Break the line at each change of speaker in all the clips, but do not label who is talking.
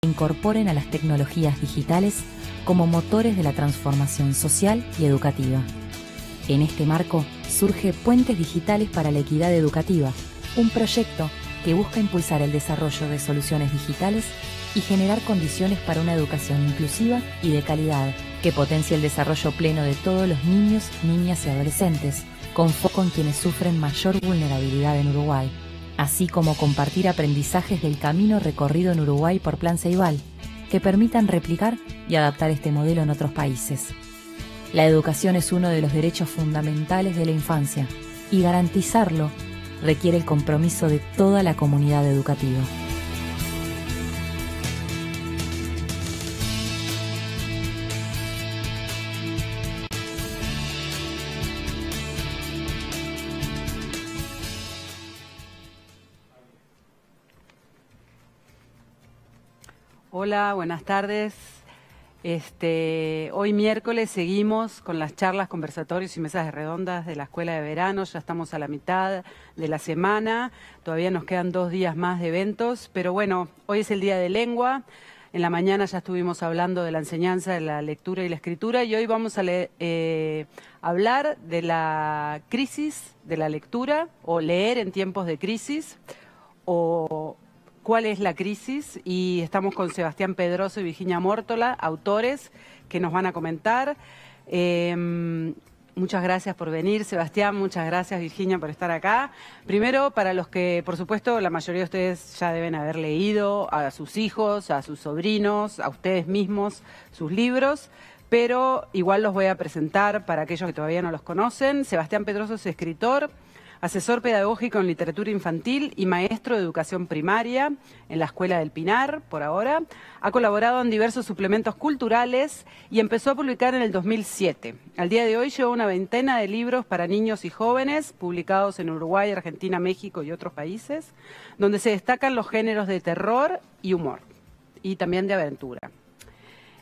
incorporen a las tecnologías digitales como motores de la transformación social y educativa. En este marco surge Puentes Digitales para la Equidad Educativa, un proyecto que busca impulsar el desarrollo de soluciones digitales y generar condiciones para una educación inclusiva y de calidad, que potencie el desarrollo pleno de todos los niños, niñas y adolescentes, con foco en quienes sufren mayor vulnerabilidad en Uruguay, así como compartir aprendizajes del camino recorrido en Uruguay por Plan Ceibal, que permitan replicar y adaptar este modelo en otros países. La educación es uno de los derechos fundamentales de la infancia, y garantizarlo requiere el compromiso de toda la comunidad educativa.
Hola, buenas tardes. Hoy miércoles seguimos con las charlas, conversatorios y mesas redondas de la Escuela de Verano. Ya estamos a la mitad de la semana. Todavía nos quedan 2 días más de eventos, pero bueno, hoy es el Día de Lengua. En la mañana ya estuvimos hablando de la enseñanza de la lectura y la escritura, y hoy vamos a hablar de la crisis de la lectura, o leer en tiempos de crisis, o cuál es la crisis, y estamos con Sebastián Pedroso y Virginia Mórtola, autores, que nos van a comentar. Muchas gracias por venir, Sebastián, muchas gracias, Virginia, por estar acá. Primero, para los que, por supuesto, la mayoría de ustedes ya deben haber leído a sus hijos, a sus sobrinos, a ustedes mismos, sus libros, pero igual los voy a presentar para aquellos que todavía no los conocen. Sebastián Pedroso es escritor, asesor pedagógico en literatura infantil y maestro de educación primaria en la Escuela del Pinar, por ahora. Ha colaborado en diversos suplementos culturales y empezó a publicar en el 2007. Al día de hoy lleva una veintena de libros para niños y jóvenes, publicados en Uruguay, Argentina, México y otros países, donde se destacan los géneros de terror y humor, y también de aventura.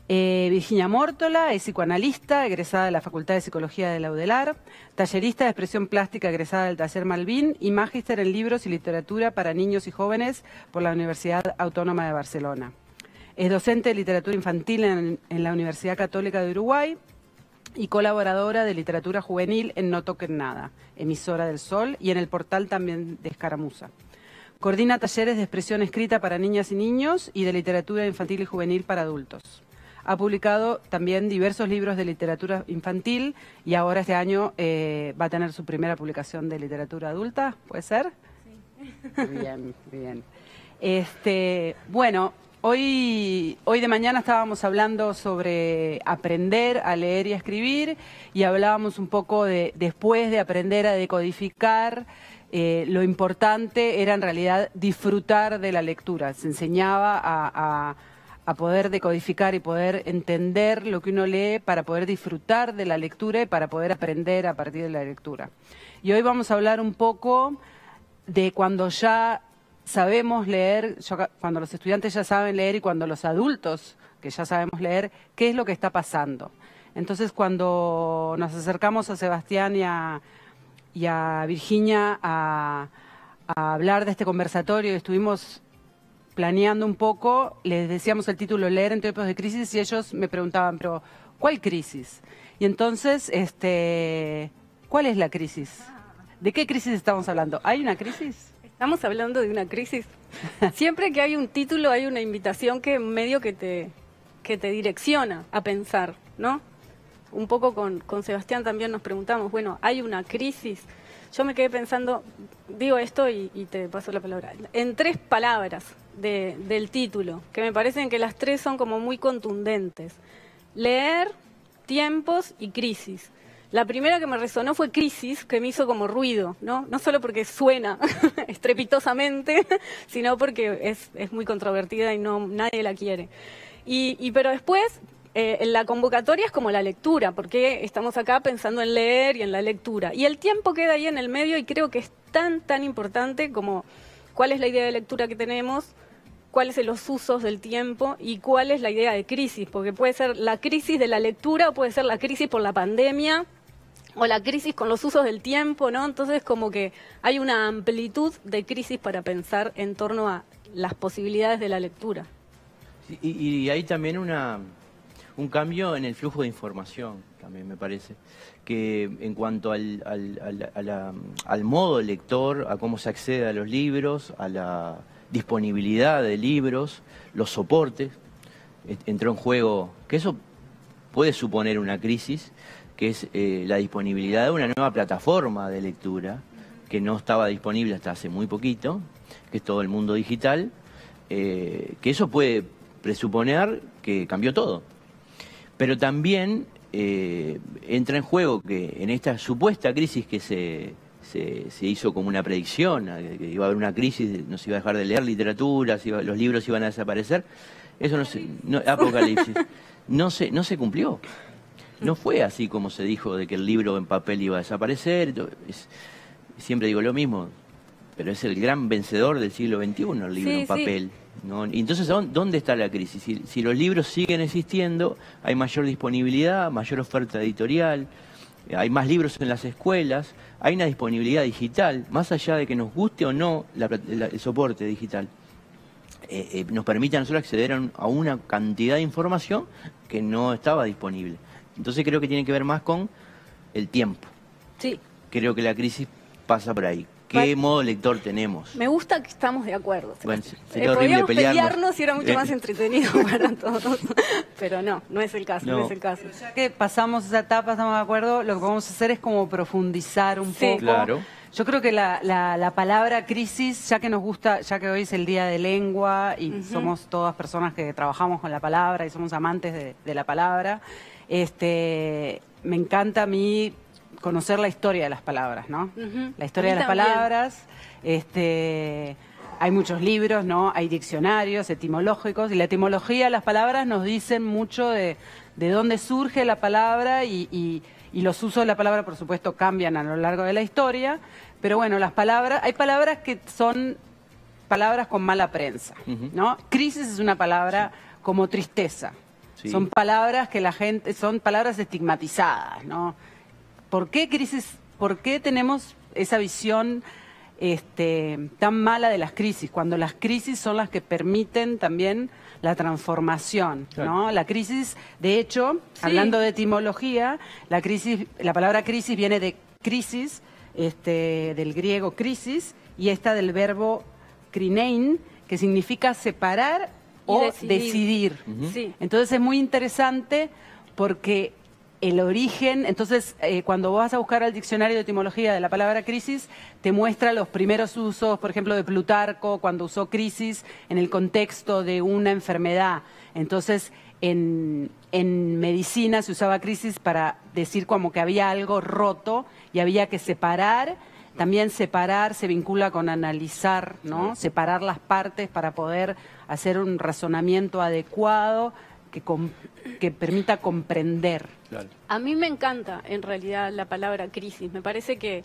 Virginia Mórtola es psicoanalista, egresada de la Facultad de Psicología de la UDELAR, tallerista de expresión plástica egresada del Taller Malvin y magíster en libros y literatura para niños y jóvenes por la Universidad Autónoma de Barcelona. Es docente de literatura infantil en la Universidad Católica de Uruguay y colaboradora de literatura juvenil en No Toquen Nada, emisora del Sol, y en el portal también de Escaramuza. Coordina talleres de expresión escrita para niñas y niños y de literatura infantil y juvenil para adultos. Ha publicado también diversos libros de literatura infantil y ahora este año va a tener su primera publicación de literatura adulta, ¿puede ser? Sí. Bien, bien. Bueno, hoy de mañana estábamos hablando sobre aprender a leer y a escribir, y hablábamos un poco de, después de aprender a decodificar, lo importante era en realidad disfrutar de la lectura. Se enseñaba a poder decodificar y poder entender lo que uno lee para poder disfrutar de la lectura y para poder aprender a partir de la lectura. Y hoy vamos a hablar un poco de cuando ya sabemos leer, cuando los estudiantes ya saben leer y cuando los adultos que ya sabemos leer, qué es lo que está pasando. Entonces, cuando nos acercamos a Sebastián y a Virginia a hablar de este conversatorio, estuvimos planeando un poco, les decíamos el título Leer en tiempos de crisis, y ellos me preguntaban, pero ¿cuál crisis? Y entonces, ¿cuál es la crisis? ¿De qué crisis estamos hablando? ¿Hay una crisis?
Estamos hablando de una crisis. Siempre que hay un título hay una invitación que medio que te direcciona a pensar, ¿no? Un poco con Sebastián también nos preguntamos, bueno, ¿hay una crisis? Yo me quedé pensando, digo esto y te paso la palabra, en 3 palabras del título, que me parecen que las 3 son como muy contundentes. Leer, tiempos y crisis. La primera que me resonó fue crisis, que me hizo como ruido, ¿no? No solo porque suena estrepitosamente, sino porque es muy controvertida y nadie la quiere. Pero después, la convocatoria es como la lectura, porque estamos acá pensando en leer y en la lectura. Y el tiempo queda ahí en el medio, y creo que es tan importante como cuál es la idea de lectura que tenemos, cuáles son los usos del tiempo y cuál es la idea de crisis, porque puede ser la crisis de la lectura o puede ser la crisis por la pandemia o la crisis con los usos del tiempo, ¿no? Entonces como que hay una amplitud de crisis para pensar en torno a las posibilidades de la lectura.
Sí, y hay también un cambio en el flujo de información, también me parece, que en cuanto al modo lector, a cómo se accede a los libros, a la disponibilidad de libros, los soportes, entró en juego, que eso puede suponer una crisis, que es la disponibilidad de una nueva plataforma de lectura, que no estaba disponible hasta hace muy poquito, que es todo el mundo digital, que eso puede presuponer que cambió todo. Pero también entra en juego que en esta supuesta crisis que se hizo como una predicción, que iba a haber una crisis, no se iba a dejar de leer literatura, los libros iban a desaparecer, eso apocalipsis, no se cumplió. No fue así como se dijo de que el libro en papel iba a desaparecer. Siempre digo lo mismo, pero es el gran vencedor del siglo XXI, el libro en papel. ¿No? Y entonces, ¿dónde está la crisis? Si los libros siguen existiendo, hay mayor disponibilidad, mayor oferta editorial, hay más libros en las escuelas, hay una disponibilidad digital, más allá de que nos guste o no el soporte digital. Nos permite a nosotros acceder a una cantidad de información que no estaba disponible. Entonces creo que tiene que ver más con el tiempo.
Sí.
Creo que la crisis pasa por ahí. ¿Qué modo lector tenemos?
Me gusta que estamos de acuerdo.
Bueno, sería horrible
pelearnos y era mucho más entretenido para todos. Pero no es el caso, no es el caso.
Ya que pasamos esa etapa, estamos de acuerdo, lo que vamos a hacer es como profundizar un poco.
Claro.
Yo creo que la palabra crisis, ya que nos gusta, ya que hoy es el Día de Lengua y somos todas personas que trabajamos con la palabra y somos amantes de la palabra, me encanta a mí conocer la historia de las palabras, ¿no? La historia de las palabras, hay muchos libros, ¿no? Hay diccionarios etimológicos y la etimología de las palabras nos dicen mucho de dónde surge la palabra y los usos de la palabra, por supuesto, cambian a lo largo de la historia, pero bueno, hay palabras que son palabras con mala prensa, ¿no? Crisis es una palabra como tristeza. Sí. Son palabras que son palabras estigmatizadas, ¿no? ¿Por qué crisis? ¿Por qué tenemos esa visión tan mala de las crisis? Cuando las crisis son las que permiten también la transformación, ¿no? Claro. La crisis, de hecho, hablando de etimología, la palabra crisis viene de crisis, del griego crisis, y esta del verbo krinein, que significa separar o decidir. Sí. Entonces es muy interesante porque el origen, entonces cuando vas a buscar al diccionario de etimología de la palabra crisis, te muestra los primeros usos, por ejemplo, de Plutarco, cuando usó crisis en el contexto de una enfermedad. Entonces, en medicina se usaba crisis para decir como que había algo roto y había que separar. También separar se vincula con analizar, ¿no? Separar las partes para poder hacer un razonamiento adecuado que permita comprender.
Claro. A mí me encanta, en realidad, la palabra crisis. Me parece que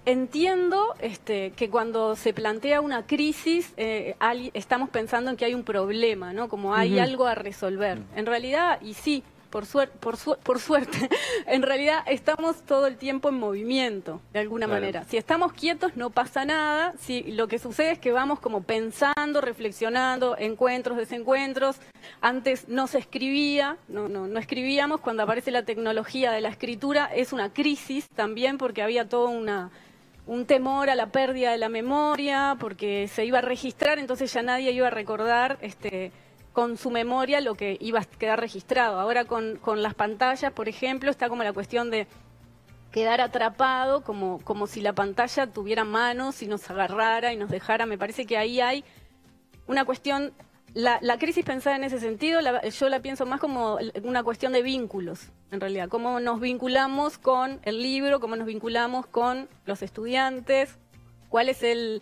entiendo que cuando se plantea una crisis, estamos pensando en que hay un problema, ¿no? Como hay algo a resolver. En realidad, y sí, por suerte, en realidad estamos todo el tiempo en movimiento, de alguna manera. Si estamos quietos no pasa nada, lo que sucede es que vamos como pensando, reflexionando, encuentros, desencuentros. Antes no se escribía, no escribíamos. Cuando aparece la tecnología de la escritura es una crisis también, porque había todo un temor a la pérdida de la memoria, porque se iba a registrar, entonces ya nadie iba a recordar con su memoria lo que iba a quedar registrado. Ahora con las pantallas, por ejemplo, está como la cuestión de quedar atrapado, como si la pantalla tuviera manos y nos agarrara y nos dejara. Me parece que ahí hay una cuestión, la crisis pensada en ese sentido, yo la pienso más como una cuestión de vínculos, en realidad. Cómo nos vinculamos con el libro, cómo nos vinculamos con los estudiantes, cuál es el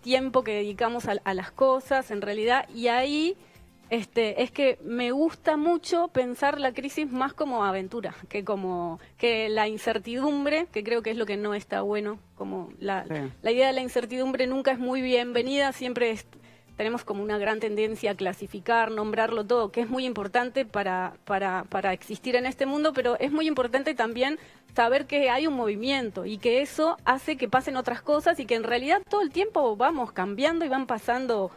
tiempo que dedicamos a las cosas, en realidad, y ahí es que me gusta mucho pensar la crisis más como aventura, que la incertidumbre, que creo que es lo que no está bueno, como la idea de la incertidumbre nunca es muy bienvenida, siempre tenemos como una gran tendencia a clasificar, nombrarlo todo, que es muy importante para existir en este mundo, pero es muy importante también saber que hay un movimiento y que eso hace que pasen otras cosas y que en realidad todo el tiempo vamos cambiando y van pasando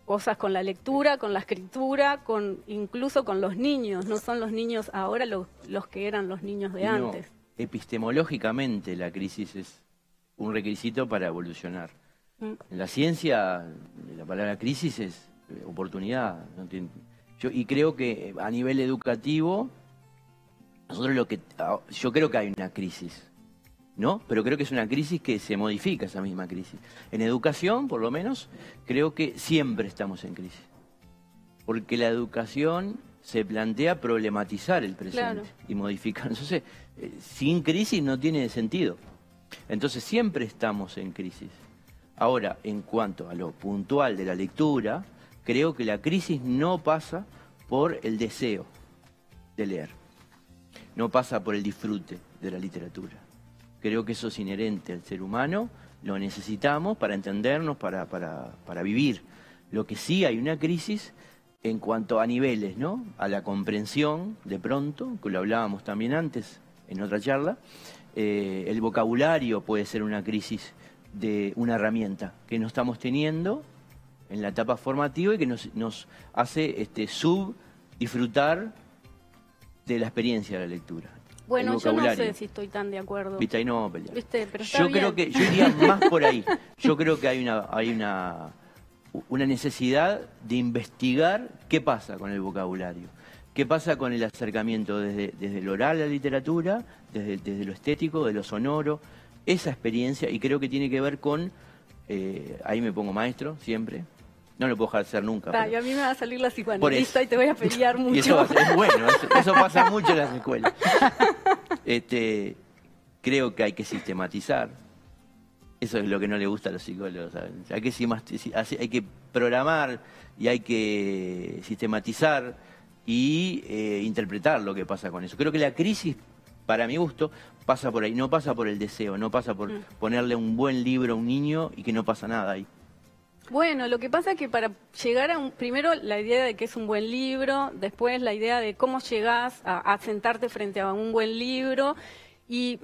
cosas con la lectura, con la escritura, incluso con los niños. No son los niños ahora los que eran los niños de antes.
Epistemológicamente la crisis es un requisito para evolucionar. En la ciencia, la palabra crisis es oportunidad. Y creo que a nivel educativo, yo creo que hay una crisis, ¿no? Pero creo que es una crisis que se modifica, esa misma crisis. En educación, por lo menos, creo que siempre estamos en crisis. Porque la educación se plantea problematizar el presente y modificar. Entonces, sin crisis no tiene sentido. Entonces, siempre estamos en crisis. Ahora, en cuanto a lo puntual de la lectura, creo que la crisis no pasa por el deseo de leer. No pasa por el disfrute de la literatura. Creo que eso es inherente al ser humano, lo necesitamos para entendernos, para vivir. Lo que sí hay una crisis en cuanto a niveles, ¿no? A la comprensión, de pronto, que lo hablábamos también antes en otra charla, el vocabulario puede ser una crisis de una herramienta que no estamos teniendo en la etapa formativa y que nos hace disfrutar de la experiencia de la lectura.
Bueno, yo no sé si estoy tan de acuerdo.
Viste, ahí no vamos a pelear.
¿Viste? Pero está
yo
bien.
creo que yo iría más por ahí. Yo creo que hay una necesidad de investigar qué pasa con el vocabulario, qué pasa con el acercamiento desde lo oral a la literatura, desde lo estético, de lo sonoro, esa experiencia, y creo que tiene que ver con, ahí me pongo maestro siempre, no lo puedo dejar de hacer nunca.
Y a mí me va a salir la psicoanalista y te voy a pelear mucho.
Y eso es bueno, eso pasa mucho en las escuelas. Creo que hay que sistematizar. Eso es lo que no le gusta a los psicólogos, ¿saben? Hay que programar y hay que sistematizar y interpretar lo que pasa con eso. Creo que la crisis, para mi gusto, pasa por ahí. No pasa por el deseo, no pasa por ponerle un buen libro a un niño y que no pasa nada ahí.
Bueno, lo que pasa es que para llegar a primero la idea de que es un buen libro, después la idea de cómo llegás a sentarte frente a un buen libro. Y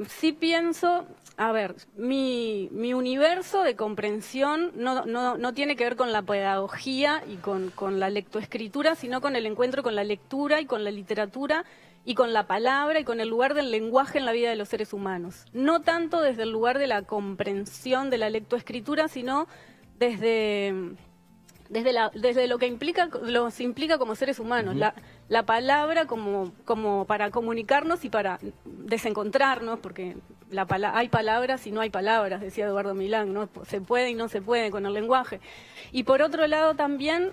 sí pienso, a ver, mi universo de comprensión no tiene que ver con la pedagogía y con la lectoescritura, sino con el encuentro con la lectura y con la literatura y con la palabra y con el lugar del lenguaje en la vida de los seres humanos. No tanto desde el lugar de la comprensión de la lectoescritura, sino desde lo que implica como seres humanos, la palabra como para comunicarnos y para desencontrarnos, porque hay palabras y no hay palabras, decía Eduardo Milán, ¿no? Se puede y no se puede con el lenguaje. Y por otro lado también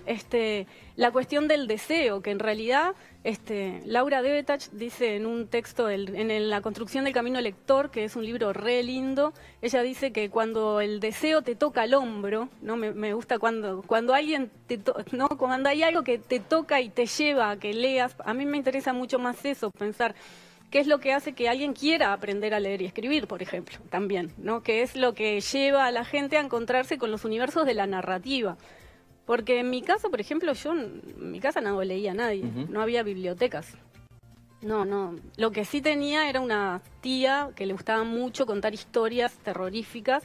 la cuestión del deseo, que en realidad Laura Devetach dice en un texto en La construcción del camino lector, que es un libro re lindo, ella dice que cuando el deseo te toca el hombro, ¿no? Me gusta cuando alguien ¿no? Cuando hay algo que te toca y te lleva a que leas, a mí me interesa mucho más eso, pensar qué es lo que hace que alguien quiera aprender a leer y escribir, por ejemplo, también, ¿no? Qué es lo que lleva a la gente a encontrarse con los universos de la narrativa. Porque en mi caso, por ejemplo, yo en mi casa no leía a nadie, no había bibliotecas. No. Lo que sí tenía era una tía que le gustaba mucho contar historias terroríficas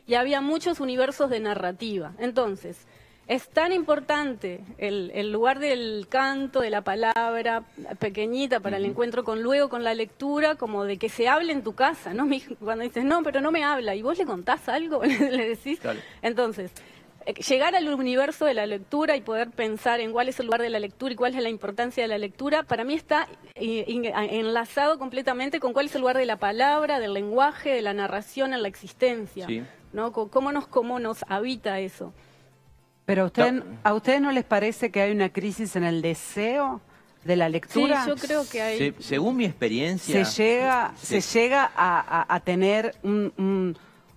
y había muchos universos de narrativa. Entonces, es tan importante el lugar del canto, de la palabra pequeñita para el encuentro luego con la lectura, como de que se hable en tu casa, ¿no? Cuando dices, no, pero no me habla, y vos le contás algo, le decís. Claro. Entonces, llegar al universo de la lectura y poder pensar en cuál es el lugar de la lectura y cuál es la importancia de la lectura, para mí está enlazado completamente con cuál es el lugar de la palabra, del lenguaje, de la narración en la existencia, ¿no? Cómo nos habita eso.
Pero ¿a ustedes no les parece que hay una crisis en el deseo de la lectura?
Sí, yo creo que hay.
Según mi experiencia...
Se llega a tener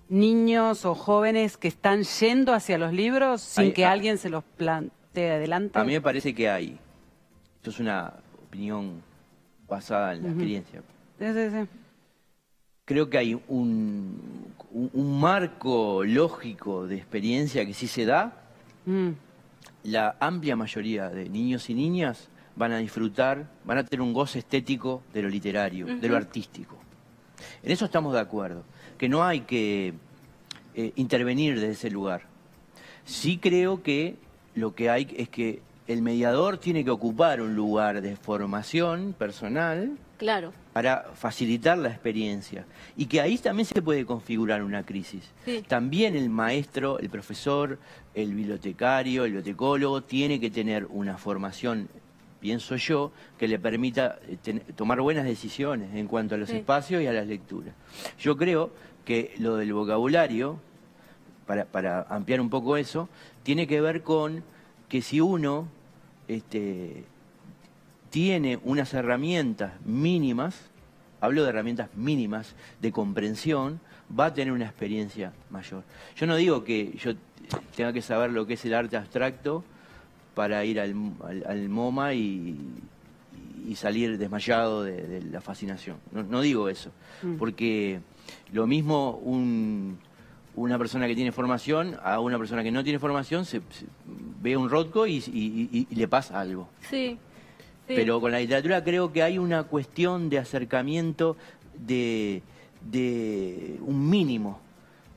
niños o jóvenes que están yendo hacia los libros sin que alguien se los plantee adelante.
A mí me parece que hay. Esto es una opinión basada en la experiencia.
Sí.
Creo que hay un marco lógico de experiencia que sí se da. La amplia mayoría de niños y niñas van a disfrutar, van a tener un goce estético de lo literario, de lo artístico. En eso estamos de acuerdo, que no hay que intervenir desde ese lugar. Sí creo que lo que hay es que el mediador tiene que ocupar un lugar de formación personal
Claro.
para facilitar la experiencia. Y que ahí también se puede configurar una crisis.
Sí.
También el maestro, el profesor, el bibliotecario, el bibliotecólogo tiene que tener una formación, pienso yo, que le permita tomar buenas decisiones en cuanto a los
Sí.
espacios y a las lecturas. Yo creo que lo del vocabulario, para ampliar un poco eso, tiene que ver con que si uno tiene unas herramientas mínimas, hablo de herramientas mínimas de comprensión, va a tener una experiencia mayor. Yo no digo que yo tenga que saber lo que es el arte abstracto para ir al MoMA y salir desmayado de la fascinación. No digo eso, porque lo mismo una persona que tiene formación a una persona que no tiene formación se ve un Rothko y le pasa algo.
Sí. Sí.
Pero con la literatura creo que hay una cuestión de acercamiento de un mínimo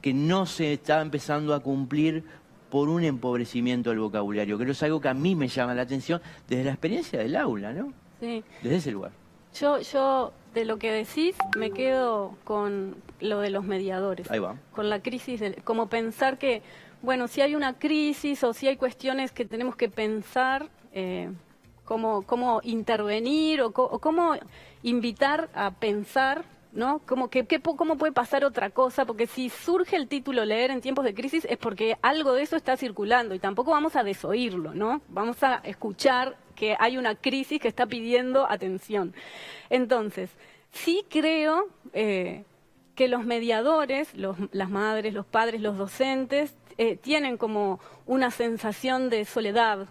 que no se está empezando a cumplir por un empobrecimiento del vocabulario. Creo que es algo que a mí me llama la atención desde la experiencia del aula, ¿no?
Sí.
Desde ese lugar.
Yo de lo que decís me quedo con lo de los mediadores.
Ahí va.
Con la crisis, como pensar que, bueno, si hay una crisis o si hay cuestiones que tenemos que pensar, cómo intervenir o cómo invitar a pensar, ¿no? Cómo puede pasar otra cosa, porque si surge el título Leer en tiempos de crisis es porque algo de eso está circulando y tampoco vamos a desoírlo, ¿no? Vamos a escuchar que hay una crisis que está pidiendo atención. Entonces, sí creo que los mediadores, las madres, los padres, los docentes, tienen como una sensación de soledad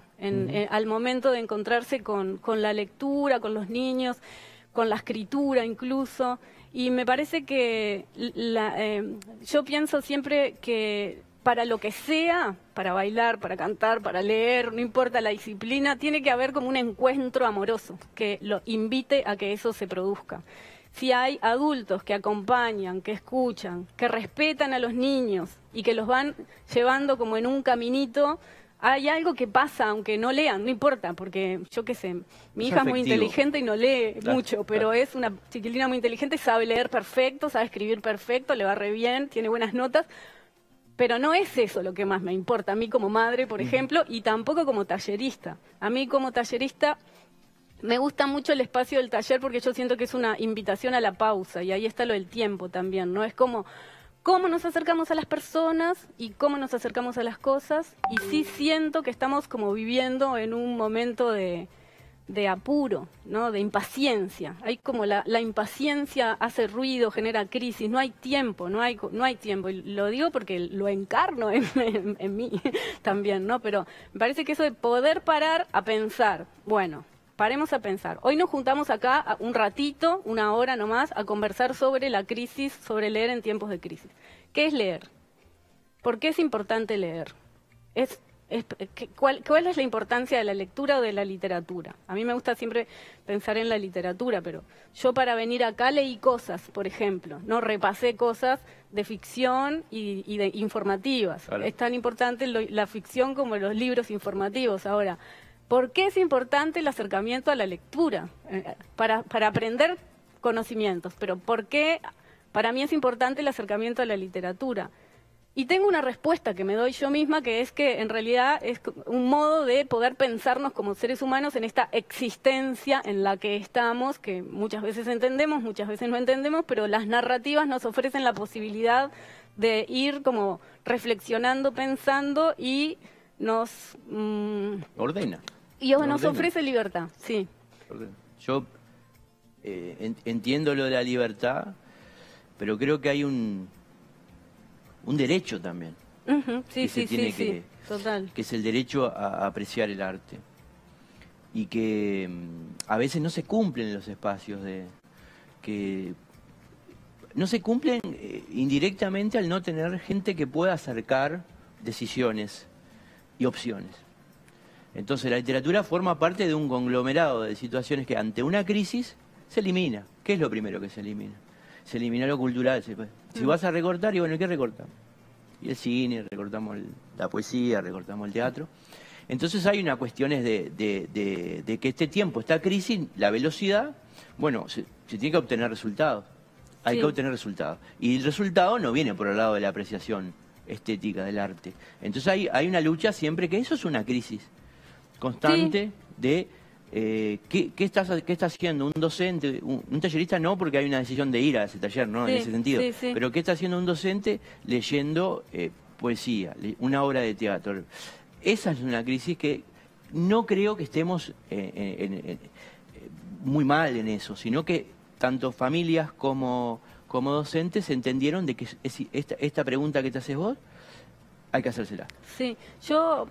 al momento de encontrarse con la lectura, con los niños, con la escritura incluso. Y me parece que yo pienso siempre que para lo que sea, para bailar, para cantar, para leer, no importa la disciplina, tiene que haber como un encuentro amoroso que lo invite a que eso se produzca. Si hay adultos que acompañan, que escuchan, que respetan a los niños y que los van llevando como en un caminito, hay algo que pasa, aunque no lean, no importa, porque yo qué sé, mi hija es muy inteligente y no lee mucho, pero es una chiquilina muy inteligente, sabe leer perfecto, sabe escribir perfecto, le va re bien, tiene buenas notas, pero no es eso lo que más me importa a mí como madre, por ejemplo, y tampoco como tallerista. A mí como tallerista me gusta mucho el espacio del taller porque yo siento que es una invitación a la pausa y ahí está lo del tiempo también, ¿no? Es como cómo nos acercamos a las personas y cómo nos acercamos a las cosas y sí siento que estamos como viviendo en un momento de apuro, ¿no? De impaciencia. Hay como la impaciencia hace ruido, genera crisis, no hay tiempo, no hay tiempo. Y lo digo porque lo encarno en mí también, ¿no? Pero me parece que eso de poder parar a pensar, bueno, paremos a pensar. Hoy nos juntamos acá un ratito, una hora nomás, a conversar sobre la crisis, sobre leer en tiempos de crisis. ¿Qué es leer? ¿Por qué es importante leer? ¿Cuál es la importancia de la lectura o de la literatura? A mí me gusta siempre pensar en la literatura, pero yo para venir acá leí cosas, por ejemplo, no repasé cosas de ficción y de informativas. Claro. Es tan importante la ficción como los libros informativos. Ahora, ¿por qué es importante el acercamiento a la lectura? Para aprender conocimientos, pero ¿por qué para mí es importante el acercamiento a la literatura? Y tengo una respuesta que me doy yo misma, que es que en realidad es un modo de poder pensarnos como seres humanos en esta existencia en la que estamos, que muchas veces entendemos, muchas veces no entendemos, pero las narrativas nos ofrecen la posibilidad de ir como reflexionando, pensando y nos
ordena.
Y nos ofrece libertad, sí.
Yo entiendo lo de la libertad, pero creo que hay un derecho también.
Sí, total.
Que es el derecho a apreciar el arte. Y que a veces no se cumplen los espacios que no se cumplen indirectamente al no tener gente que pueda acercar decisiones y opciones. Entonces la literatura forma parte de un conglomerado de situaciones que ante una crisis se elimina. ¿Qué es lo primero que se elimina? Se elimina lo cultural. Si vas a recortar, y bueno, ¿qué recortamos? Y el cine, recortamos la poesía, recortamos el teatro. Entonces hay una cuestión de que este tiempo, esta crisis, la velocidad, bueno, se tiene que obtener resultados. Hay
Sí.
que obtener resultados. Y el resultado no viene por el lado de la apreciación estética del arte. Entonces hay una lucha siempre, que eso es una crisis constante de ¿qué está haciendo un docente, un tallerista? No, porque hay una decisión de ir a ese taller, ¿no?
Sí,
En ese sentido.
sí, sí.
Pero ¿qué está haciendo un docente leyendo poesía, una obra de teatro? Esa es una crisis que no creo que estemos muy mal en eso, sino que tanto familias como docentes entendieron de que esta pregunta que te haces vos, hay que hacérsela.
Sí, yo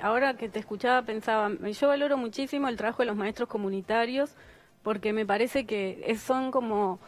ahora que te escuchaba pensaba, yo valoro muchísimo el trabajo de los maestros comunitarios porque me parece que son como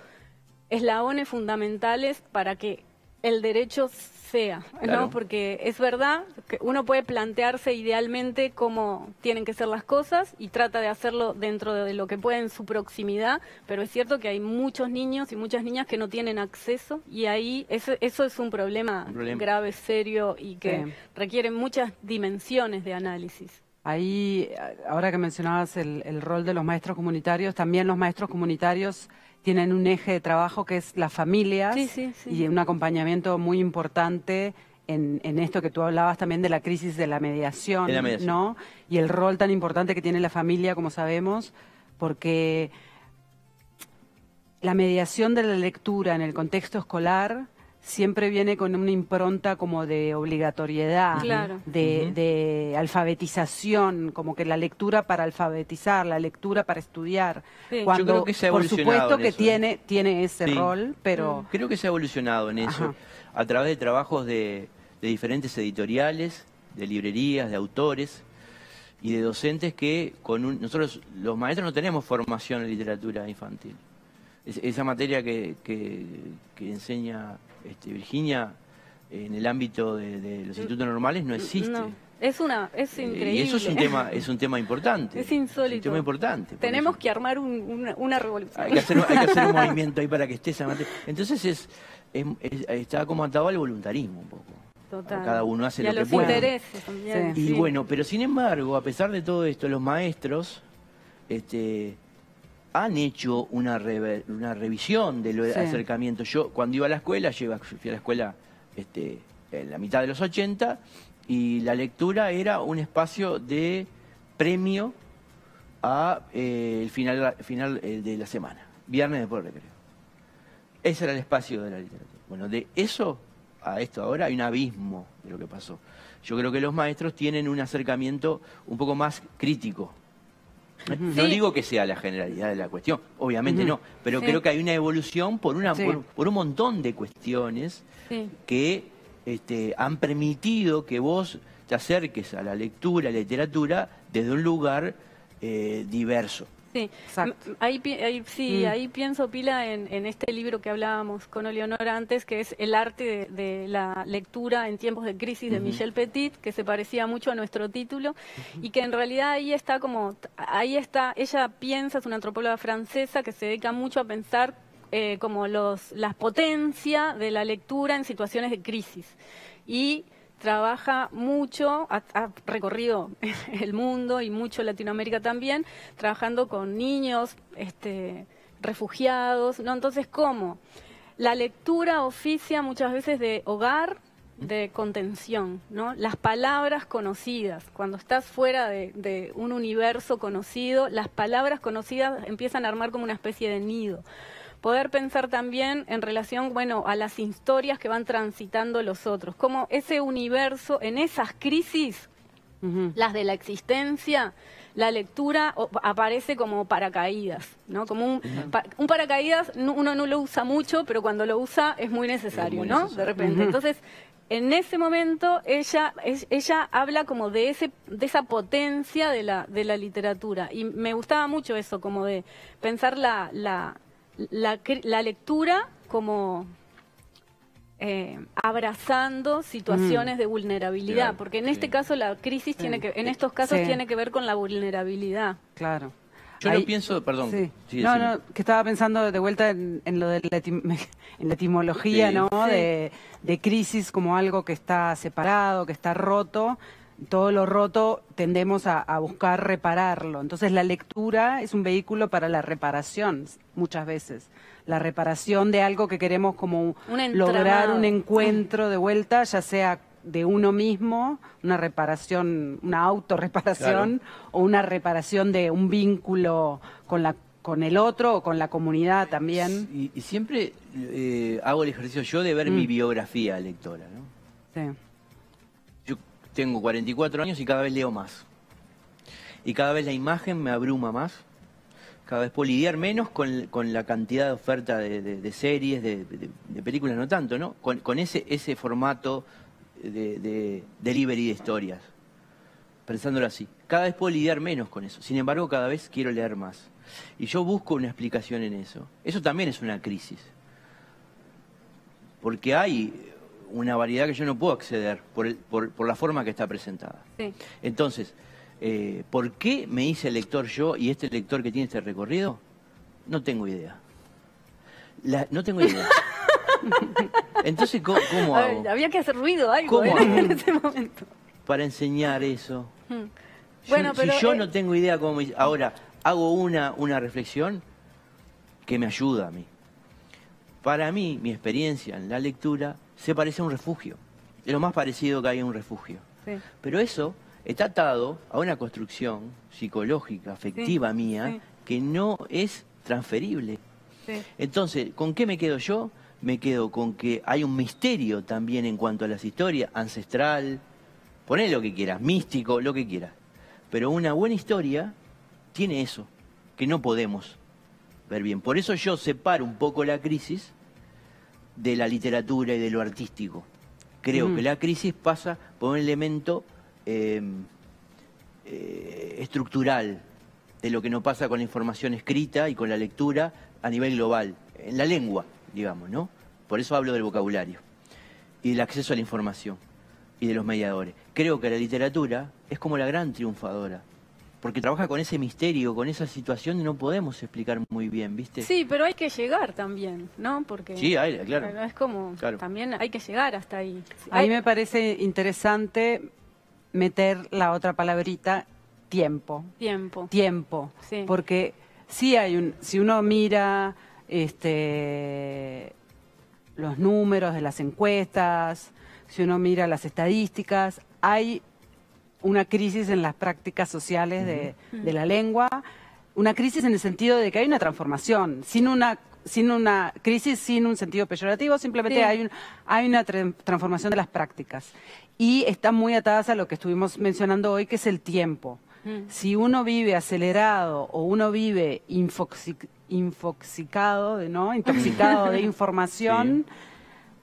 eslabones fundamentales para que el derecho sea,
Claro.
¿no? Porque es verdad que uno puede plantearse idealmente cómo tienen que ser las cosas y trata de hacerlo dentro de lo que puede en su proximidad, pero es cierto que hay muchos niños y muchas niñas que no tienen acceso y ahí eso es un problema grave, serio y que
Sí.
requiere muchas dimensiones de análisis.
Ahí, ahora que mencionabas el rol de los maestros comunitarios, también los maestros comunitarios tienen un eje de trabajo que es las familias
Sí, sí, sí.
y un acompañamiento muy importante en esto que tú hablabas también de la crisis de la mediación,
De la mediación.
¿no? Y el rol tan importante que tiene la familia, como sabemos, porque la mediación de la lectura en el contexto escolar siempre viene con una impronta como de obligatoriedad,
Claro.
de alfabetización, como que la lectura para alfabetizar, la lectura para estudiar.
Sí.
Cuando,
Yo creo que se ha
por
evolucionado
supuesto
en
que
eso,
tiene ese
Sí.
rol, pero
Creo que se ha evolucionado en eso,
Ajá.
a través de trabajos de diferentes editoriales, de librerías, de autores y de docentes que nosotros los maestros no tenemos formación en literatura infantil. Esa materia que enseña Virginia en el ámbito de los institutos normales no existe.
No, es increíble.
Y eso es un tema importante.
Es insólito.
Es un tema importante. por
Tenemos
eso.
que armar una revolución.
Hay que hacer un movimiento ahí para que esté esa materia. Entonces está como atado al voluntarismo un poco.
Total.
Cada uno hace
y
lo
a
que
los
puede.
intereses también.
Sí.
Y
sí.
bueno, pero sin embargo, a pesar de todo esto, los maestros han hecho una revisión del
Sí.
acercamiento. Yo cuando iba a la escuela, fui a la escuela en la mitad de los 80, y la lectura era un espacio de premio a el final de la semana, viernes después del recreo. Ese era el espacio de la literatura. Bueno, de eso a esto ahora hay un abismo de lo que pasó. Yo creo que los maestros tienen un acercamiento un poco más crítico. No
Sí.
digo que sea la generalidad de la cuestión, obviamente no, pero
Sí.
creo que hay una evolución por
Sí.
por un montón de cuestiones
Sí.
que han permitido que vos te acerques a la lectura, a la literatura, desde un lugar diverso.
Sí,
Exacto.
ahí pienso, Pila, en este libro que hablábamos con Oleonora antes, que es El arte de la lectura en tiempos de crisis de Michel Petit, que se parecía mucho a nuestro título, y que en realidad ella piensa, es una antropóloga francesa que se dedica mucho a pensar como las potencias de la lectura en situaciones de crisis. Y trabaja mucho, ha recorrido el mundo y mucho Latinoamérica también, trabajando con niños, refugiados, ¿no? Entonces, ¿cómo? La lectura oficia muchas veces de hogar, de contención, ¿no? Las palabras conocidas, cuando estás fuera de un universo conocido, las palabras conocidas empiezan a armar como una especie de nido. Poder pensar también en relación, bueno, a las historias que van transitando los otros, como ese universo, en esas crisis, las de la existencia, la lectura aparece como paracaídas, ¿no? Como un paracaídas, uno no lo usa mucho, pero cuando lo usa es muy necesario,
muy
¿no?
necesario.
De repente. Entonces, en ese momento ella habla como de esa potencia de la literatura, y me gustaba mucho eso, como de pensar la lectura como abrazando situaciones de vulnerabilidad,
Claro,
porque en
sí.
este caso la crisis en estos casos
Sí.
tiene que ver con la vulnerabilidad.
claro.
Yo
Ahí-
no pienso, perdón.
Sí.
Sí,
No,
decime.
que estaba pensando de vuelta en lo de en la etimología,
Sí.
¿no?
Sí.
De crisis como algo que está separado, que está roto. todo lo roto tendemos a buscar repararlo. Entonces la lectura es un vehículo para la reparación, muchas veces. La reparación de algo que queremos como lograr un encuentro de vuelta, ya sea de uno mismo, una reparación, una autorreparación, claro, o una reparación de un vínculo con el otro o con la comunidad también.
Y siempre hago el ejercicio yo de ver mi biografía lectora, ¿no?
Sí.
Yo tengo 44 años y cada vez leo más. Y cada vez la imagen me abruma más. Cada vez puedo lidiar menos con la cantidad de oferta de series, de películas, no tanto, ¿no? Con ese formato de delivery de historias. Pensándolo así. Cada vez puedo lidiar menos con eso. Sin embargo, cada vez quiero leer más. Y yo busco una explicación en eso. Eso también es una crisis. Porque hay una variedad que yo no puedo acceder por la forma que está presentada. Sí. Entonces, ¿por qué me hice lector yo y este lector que tiene este recorrido? No tengo idea. No tengo idea. Entonces, ¿cómo hago?
Había que hacer ruido, algo en ese momento.
Para enseñar eso.
Bueno, pero
si yo no tengo idea cómo... Ahora, hago una reflexión que me ayuda a mí. Para mí, mi experiencia en la lectura se parece a un refugio. Es lo más parecido que hay a un refugio. Sí. Pero eso está atado a una construcción psicológica, afectiva mía, que no es transferible. Sí. Entonces, ¿con qué me quedo yo? Me quedo con que hay un misterio también en cuanto a las historias, ancestral, poné lo que quieras, místico, lo que quieras. Pero una buena historia tiene eso, que no podemos ver bien. Por eso yo separo un poco la crisis de la literatura y de lo artístico. Creo que la crisis pasa por un elemento estructural de lo que nos pasa con la información escrita y con la lectura a nivel global, en la lengua, digamos, ¿no? Por eso hablo del vocabulario y del acceso a la información y de los mediadores. Creo que la literatura es como la gran triunfadora, porque trabaja con ese misterio, con esa situación que no podemos explicar muy bien, ¿viste?
Sí, pero hay que llegar también, ¿no? Porque
sí, claro.
Es como, claro, también hay que llegar hasta ahí.
A mí me parece interesante meter la otra palabrita, tiempo. Tiempo. Sí. Porque sí si uno mira los números de las encuestas, si uno mira las estadísticas, hay una crisis en las prácticas sociales de la lengua, una crisis en el sentido de que hay una transformación, sin una crisis, sin un sentido peyorativo, simplemente hay una transformación de las prácticas. Y están muy atadas a lo que estuvimos mencionando hoy, que es el tiempo. Si uno vive acelerado o uno vive intoxicado de información,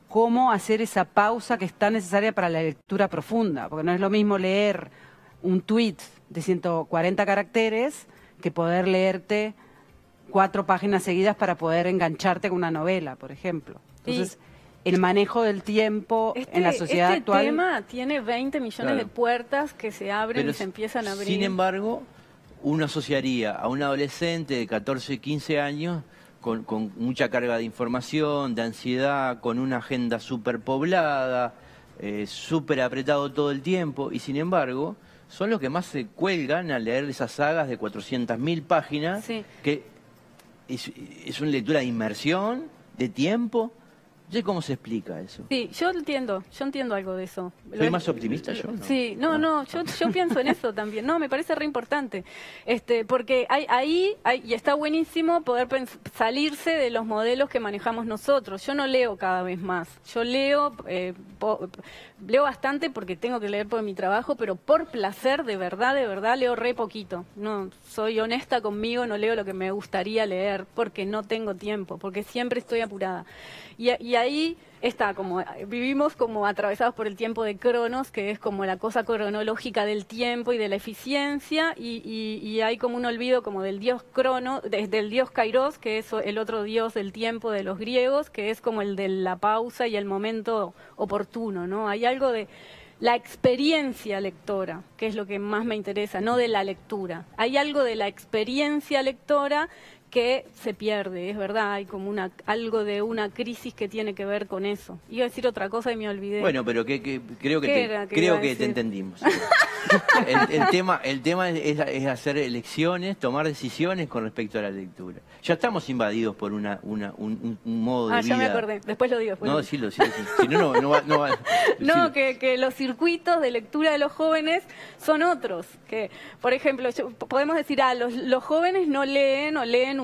cómo hacer esa pausa que es tan necesaria para la lectura profunda, porque no es lo mismo leer un tuit de 140 caracteres que poder leerte 4 páginas seguidas para poder engancharte con una novela, por ejemplo. Entonces, el manejo del tiempo en la sociedad actual...
Este tema tiene 20 millones de puertas que se abren y se empiezan a abrir.
Sin embargo, uno asociaría a un adolescente de 14, 15 años... Con mucha carga de información, de ansiedad, con una agenda súper poblada, súper apretado todo el tiempo, y sin embargo, son los que más se cuelgan a leer esas sagas de 400.000 páginas, que es una lectura de inmersión, de tiempo. No sé cómo se explica eso.
Sí, yo entiendo algo de eso.
¿Soy más optimista yo?
¿No? Sí, yo pienso en eso también. No, me parece re importante. Porque ahí y está buenísimo poder salirse de los modelos que manejamos nosotros. Yo no leo cada vez más. Yo leo bastante porque tengo que leer por mi trabajo, pero por placer, de verdad, leo re poquito. No, soy honesta conmigo, no leo lo que me gustaría leer porque no tengo tiempo, porque siempre estoy apurada. Y ahí está, vivimos como atravesados por el tiempo de Cronos, que es como la cosa cronológica del tiempo y de la eficiencia, y hay como un olvido como del dios Cronos, del dios Kairos, que es el otro dios del tiempo de los griegos, que es como el de la pausa y el momento oportuno, ¿no? Hay algo de la experiencia lectora, que es lo que más me interesa, no de la lectura. Hay algo de la experiencia lectora que se pierde, es verdad, hay como algo de una crisis que tiene que ver con eso. Iba a decir otra cosa y me olvidé.
Bueno, pero creo que te entendimos. El tema es hacer elecciones, tomar decisiones con respecto a la lectura. Ya estamos invadidos por un modo de vida.
Ya me acordé, después lo digo.
No, decilo. Si no, no va.
No, que los circuitos de lectura de los jóvenes son otros. Que, por ejemplo, podemos decir, los jóvenes no leen o leen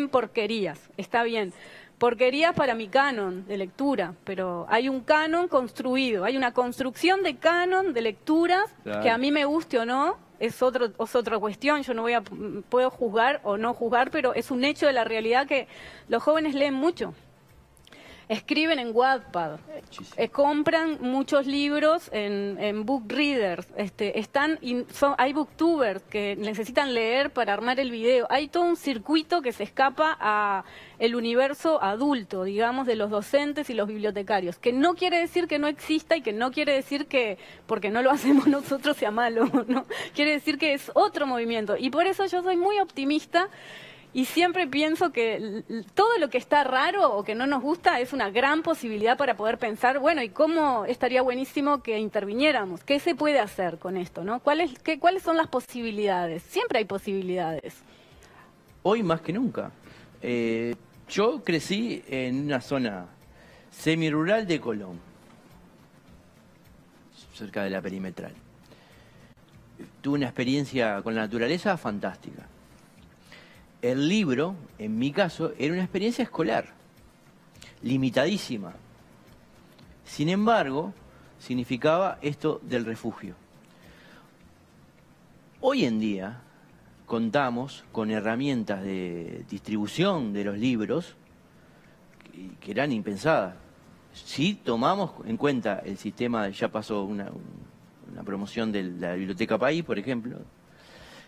porquerías. Está bien. Porquerías para mi canon de lectura, pero hay un canon construido, hay una construcción de canon de lecturas, claro, que a mí me guste o no, es otra cuestión. Yo no puedo juzgar o no juzgar, pero es un hecho de la realidad que los jóvenes leen mucho. Escriben en Wattpad, compran muchos libros en book readers, hay booktubers que necesitan leer para armar el video. Hay todo un circuito que se escapa a el universo adulto, digamos, de los docentes y los bibliotecarios, que no quiere decir que no exista y que no quiere decir que porque no lo hacemos nosotros sea malo, ¿no? Quiere decir que es otro movimiento. Y por eso yo soy muy optimista. Y siempre pienso que todo lo que está raro o que no nos gusta es una gran posibilidad para poder pensar, bueno, ¿y cómo estaría buenísimo que interviniéramos? ¿Qué se puede hacer con esto, no? ¿Cuáles son las posibilidades? Siempre hay posibilidades.
Hoy más que nunca. Yo crecí en una zona semirural de Colón, cerca de la perimetral. Tuve una experiencia con la naturaleza fantástica. El libro, en mi caso, era una experiencia escolar, limitadísima. Sin embargo, significaba esto del refugio. Hoy en día contamos con herramientas de distribución de los libros que eran impensadas. Si tomamos en cuenta el sistema, ya pasó una promoción de la Biblioteca País, por ejemplo,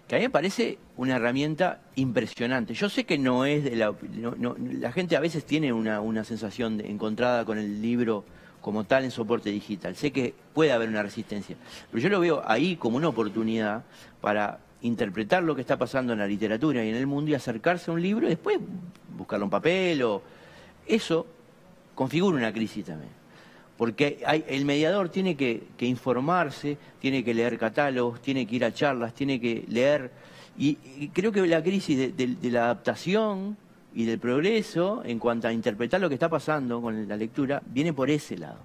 que a mí me parece una herramienta impresionante. Yo sé que no es de la gente a veces tiene una sensación encontrada con el libro como tal en soporte digital. Sé que puede haber una resistencia, pero yo lo veo ahí como una oportunidad para interpretar lo que está pasando en la literatura y en el mundo y acercarse a un libro y después buscarlo en papel. Eso configura una crisis también. Porque el mediador tiene que informarse, tiene que leer catálogos, tiene que ir a charlas, tiene que leer. Y creo que la crisis de la adaptación y del progreso en cuanto a interpretar lo que está pasando con la lectura, viene por ese lado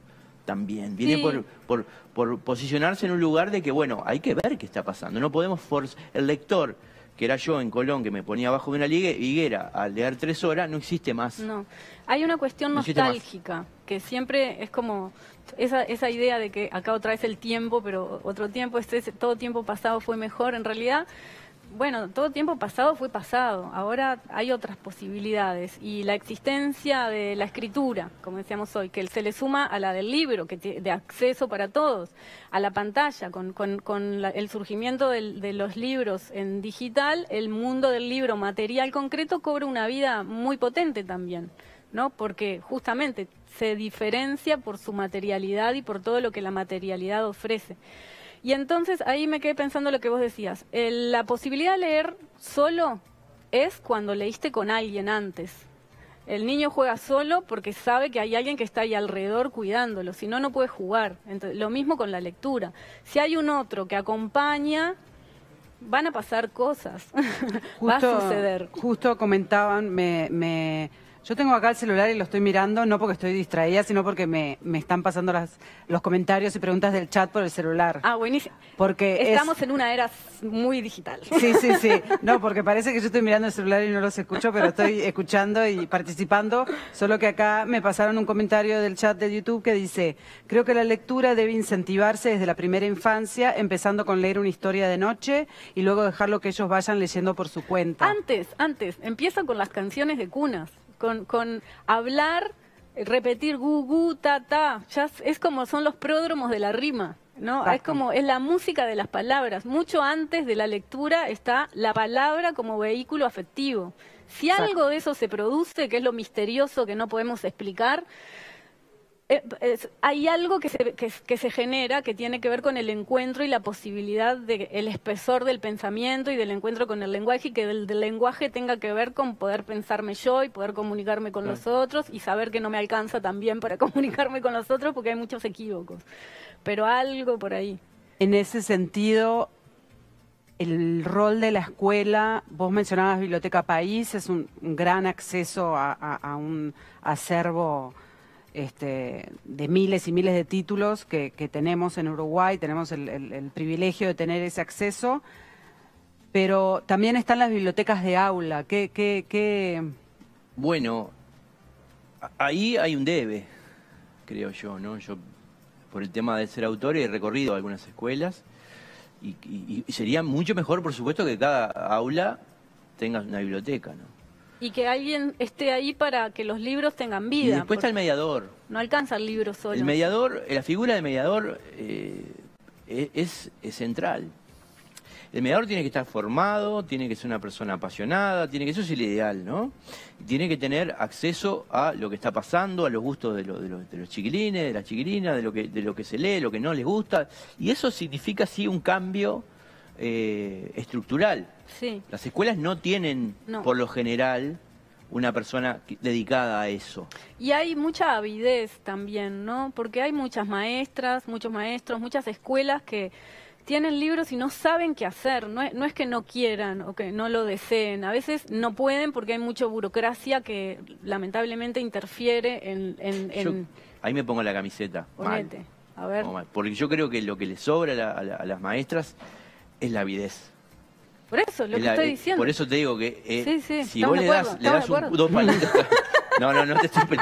también. Viene sí, por posicionarse en un lugar de que, bueno, hay que ver qué está pasando. No podemos forzar. El lector, que era yo en Colón, que me ponía abajo de una higuera a leer 3 horas, no existe más.
No, hay una cuestión nostálgica, que siempre es como esa idea de que acá otra vez el tiempo, pero otro tiempo, todo tiempo pasado fue mejor. En realidad, bueno, todo tiempo pasado fue pasado, ahora hay otras posibilidades. Y la existencia de la escritura, como decíamos hoy, que se le suma a la del libro, de acceso para todos, a la pantalla, con el surgimiento de los libros en digital, el mundo del libro material concreto cobra una vida muy potente también, ¿no? Porque justamente se diferencia por su materialidad y por todo lo que la materialidad ofrece. Y entonces ahí me quedé pensando lo que vos decías. La posibilidad de leer solo es cuando leíste con alguien antes. El niño juega solo porque sabe que hay alguien que está ahí alrededor cuidándolo, si no, no puede jugar. Entonces, lo mismo con la lectura. Si hay un otro que acompaña, van a pasar cosas, va a suceder.
Justo comentaban, yo tengo acá el celular y lo estoy mirando, no porque estoy distraída, sino porque me están pasando los comentarios y preguntas del chat por el celular.
Ah, buenísimo.
Porque
estamos en una era muy digital.
Sí. No, porque parece que yo estoy mirando el celular y no los escucho, pero estoy escuchando y participando. Solo que acá me pasaron un comentario del chat de YouTube que dice: creo que la lectura debe incentivarse desde la primera infancia, empezando con leer una historia de noche y luego dejarlo que ellos vayan leyendo por su cuenta.
Antes, empieza con las canciones de cunas. Con hablar, repetir gu, gu, ta, ta, ya es como son los pródromos de la rima, ¿no? Es la música de las palabras. Mucho antes de la lectura está la palabra como vehículo afectivo. Si algo de eso se produce, que es lo misterioso que no podemos explicar, hay algo que se genera que tiene que ver con el encuentro y la posibilidad del espesor del pensamiento y del encuentro con el lenguaje, y que del lenguaje tenga que ver con poder pensarme yo y poder comunicarme con los otros y saber que no me alcanza también para comunicarme con los otros porque hay muchos equívocos. Pero algo por ahí.
En ese sentido, el rol de la escuela, vos mencionabas Biblioteca País, es un gran acceso a un acervo de miles y miles de títulos que tenemos en Uruguay, tenemos el privilegio de tener ese acceso, pero también están las bibliotecas de aula.
Bueno, ahí hay un debe, creo yo, ¿no? Yo, por el tema de ser autor, he recorrido algunas escuelas y sería mucho mejor, por supuesto, que cada aula tenga una biblioteca, ¿no?
Y que alguien esté ahí para que los libros tengan vida.
Y después está el mediador.
No alcanza el libro solo.
El mediador, la figura del mediador es central. El mediador tiene que estar formado, tiene que ser una persona apasionada, eso es el ideal, ¿no? Y tiene que tener acceso a lo que está pasando, a los gustos de los chiquilines, de las chiquilinas, de lo que se lee, lo que no les gusta. Y eso significa, sí, un cambio estructural.
Sí.
Las escuelas no tienen, por lo general, una persona dedicada a eso.
Y hay mucha avidez también, ¿no? Porque hay muchas maestras, muchos maestros, muchas escuelas que tienen libros y no saben qué hacer. No es que no quieran o que no lo deseen. A veces no pueden porque hay mucha burocracia que lamentablemente interfiere en
ahí me pongo la camiseta.
Ponete, a ver.
Porque yo creo que lo que les sobra a las maestras es la avidez.
Por eso, lo que estoy diciendo.
Por eso te digo que si vos le das dos palitos... No te estoy...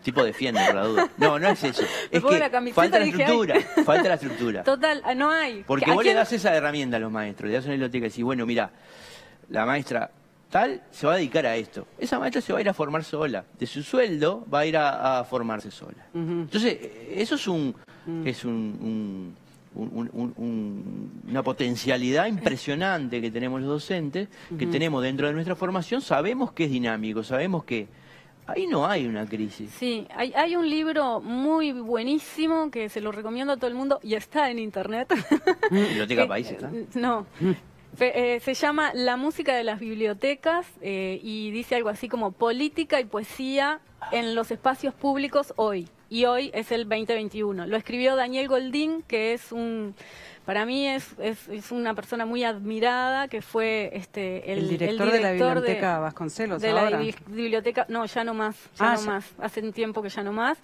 Tipo defiende, por la duda. No es eso. Es que falta la estructura.
Total, no hay.
Porque vos le das esa herramienta a los maestros, le das una biblioteca y decís, bueno, mira, la maestra tal se va a dedicar a esto. Esa maestra se va a ir a formar sola. De su sueldo va a ir a formarse sola. Entonces, eso es una potencialidad impresionante que tenemos los docentes, que tenemos dentro de nuestra formación. Sabemos que es dinámico, sabemos que ahí no hay una crisis.
Sí, hay un libro muy buenísimo que se lo recomiendo a todo el mundo y está en internet.
¿Biblioteca País está?
No. Se llama La música de las bibliotecas y dice algo así como política y poesía en los espacios públicos hoy. Y hoy es el 2021. Lo escribió Daniel Goldín, que es para mí es una persona muy admirada, que fue el director
de la Biblioteca Vasconcelos.
De la biblioteca, no, ya no más, hace un tiempo que ya no más.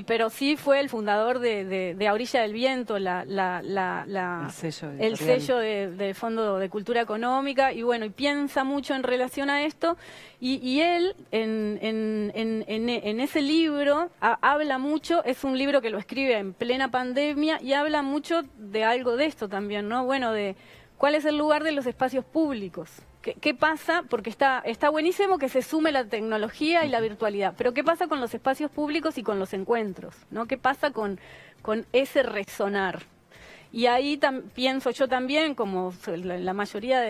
Pero sí fue el fundador de A Orilla del Viento, el sello del Fondo de Cultura Económica, y bueno, y piensa mucho en relación a esto, y él en ese libro habla mucho, es un libro que lo escribe en plena pandemia, y habla mucho de algo de esto también, ¿no? Bueno, de cuál es el lugar de los espacios públicos. ¿Qué pasa? Porque está buenísimo que se sume la tecnología y la virtualidad, pero ¿qué pasa con los espacios públicos y con los encuentros? ¿No? ¿Qué pasa con ese resonar? Y ahí pienso yo también, como la mayoría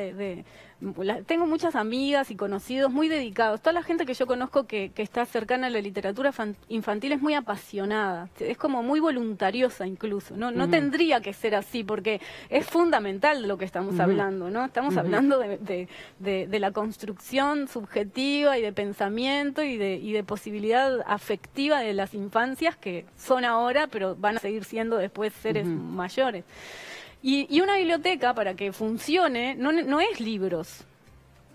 tengo muchas amigas y conocidos muy dedicados. Toda la gente que yo conozco que está cercana a la literatura infantil es muy apasionada. Es como muy voluntariosa incluso. No tendría que ser así porque es fundamental de lo que estamos hablando, ¿no? Estamos hablando de la construcción subjetiva y de pensamiento y de posibilidad afectiva de las infancias que son ahora, pero van a seguir siendo después seres mayores. Y una biblioteca, para que funcione, no es libros.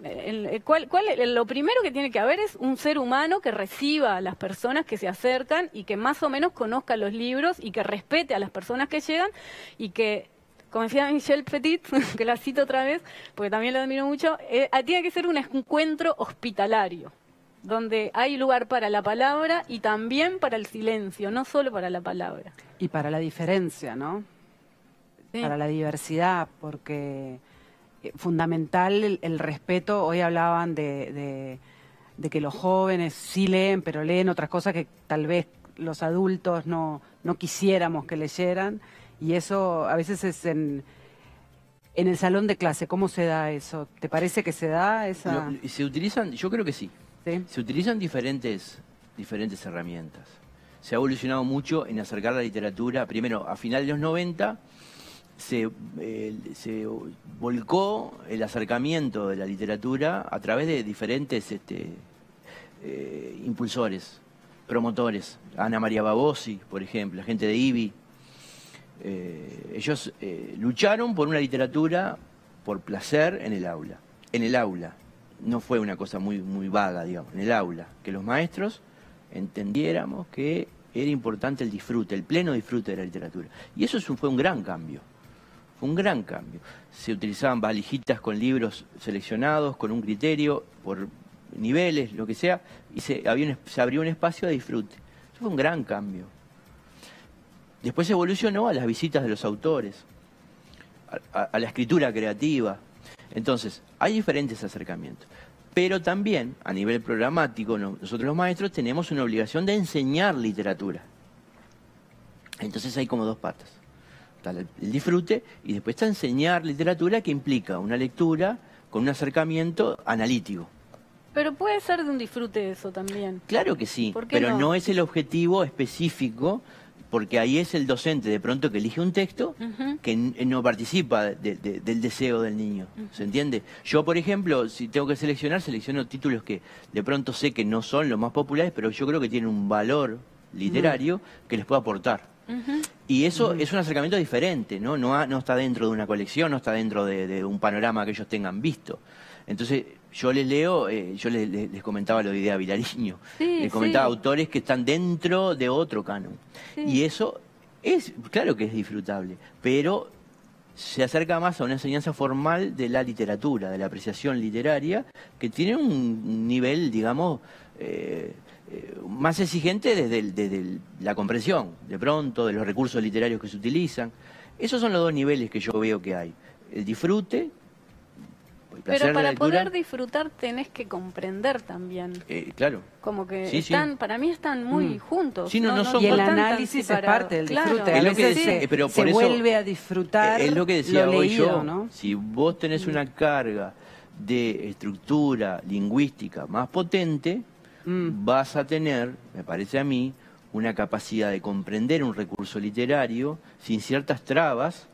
Lo primero que tiene que haber es un ser humano que reciba a las personas que se acercan y que más o menos conozca los libros y que respete a las personas que llegan y que, como decía Michelle Petit, que la cito otra vez, porque también la admiro mucho, tiene que ser un encuentro hospitalario, donde hay lugar para la palabra y también para el silencio, no solo para la palabra.
Y para la diferencia, ¿no? Sí. Para la diversidad, porque fundamental el respeto. Hoy hablaban de que los jóvenes sí leen, pero leen otras cosas que tal vez los adultos no quisiéramos que leyeran, y eso a veces es en el salón de clase. ¿Cómo se da eso? ¿Te parece que se da esa...?
Se utilizan, yo creo que sí.
¿Sí?
Se utilizan diferentes herramientas. se ha evolucionado mucho en acercar la literatura. Primero, a finales de los 90 se volcó el acercamiento de la literatura a través de diferentes impulsores, promotores. Ana María Babosi, por ejemplo, la gente de IBI. Ellos lucharon por una literatura por placer en el aula. En el aula. No fue una cosa muy vaga, digamos, en el aula. Que los maestros entendiéramos que era importante el disfrute, el pleno disfrute de la literatura. Y eso fue un gran cambio. Fue un gran cambio. Se utilizaban valijitas con libros seleccionados, con un criterio, por niveles, lo que sea, y se abrió un espacio de disfrute. Eso fue un gran cambio. Después evolucionó a las visitas de los autores, a la escritura creativa. Entonces, hay diferentes acercamientos. Pero también, a nivel programático, nosotros los maestros tenemos una obligación de enseñar literatura. Entonces hay como dos patas. Está el disfrute y después está enseñar literatura, que implica una lectura con un acercamiento analítico.
Pero puede ser de un disfrute eso también.
Claro que sí,
¿Por qué
pero
no?
no es el objetivo específico, porque ahí es el docente de pronto que elige un texto que no participa del deseo del niño. ¿Se entiende? Yo, por ejemplo, si tengo que selecciono títulos que de pronto sé que no son los más populares, pero yo creo que tienen un valor literario que les puedo aportar. Y eso es un acercamiento diferente, ¿no? No está dentro de una colección, no está dentro de un panorama que ellos tengan visto. Entonces, yo les leo, yo les comentaba lo de Idea Vilariño, les comentaba autores que están dentro de otro canon. Y eso claro que es disfrutable, pero se acerca más a una enseñanza formal de la literatura, de la apreciación literaria, que tiene un nivel, digamos, más exigente desde la comprensión, de pronto, de los recursos literarios que se utilizan. Esos son los dos niveles que yo veo que hay. El disfrute, el placer
Pero
de la
para
lectura.
poder disfrutar tenés que comprender también.
Claro.
Como que
Sí,
están, para mí están muy juntos.
Sí, no son
Y el
están
análisis es parte del disfrute.
Claro.
A
Es lo que
veces
decía, pero
se
por eso-
vuelve a disfrutar
Es lo que decía
lo
hoy
leído,
yo.
¿no?
Si vos tenés una carga de estructura lingüística más potente, vas a tener, me parece a mí, una capacidad de comprender un recurso literario sin ciertas trabas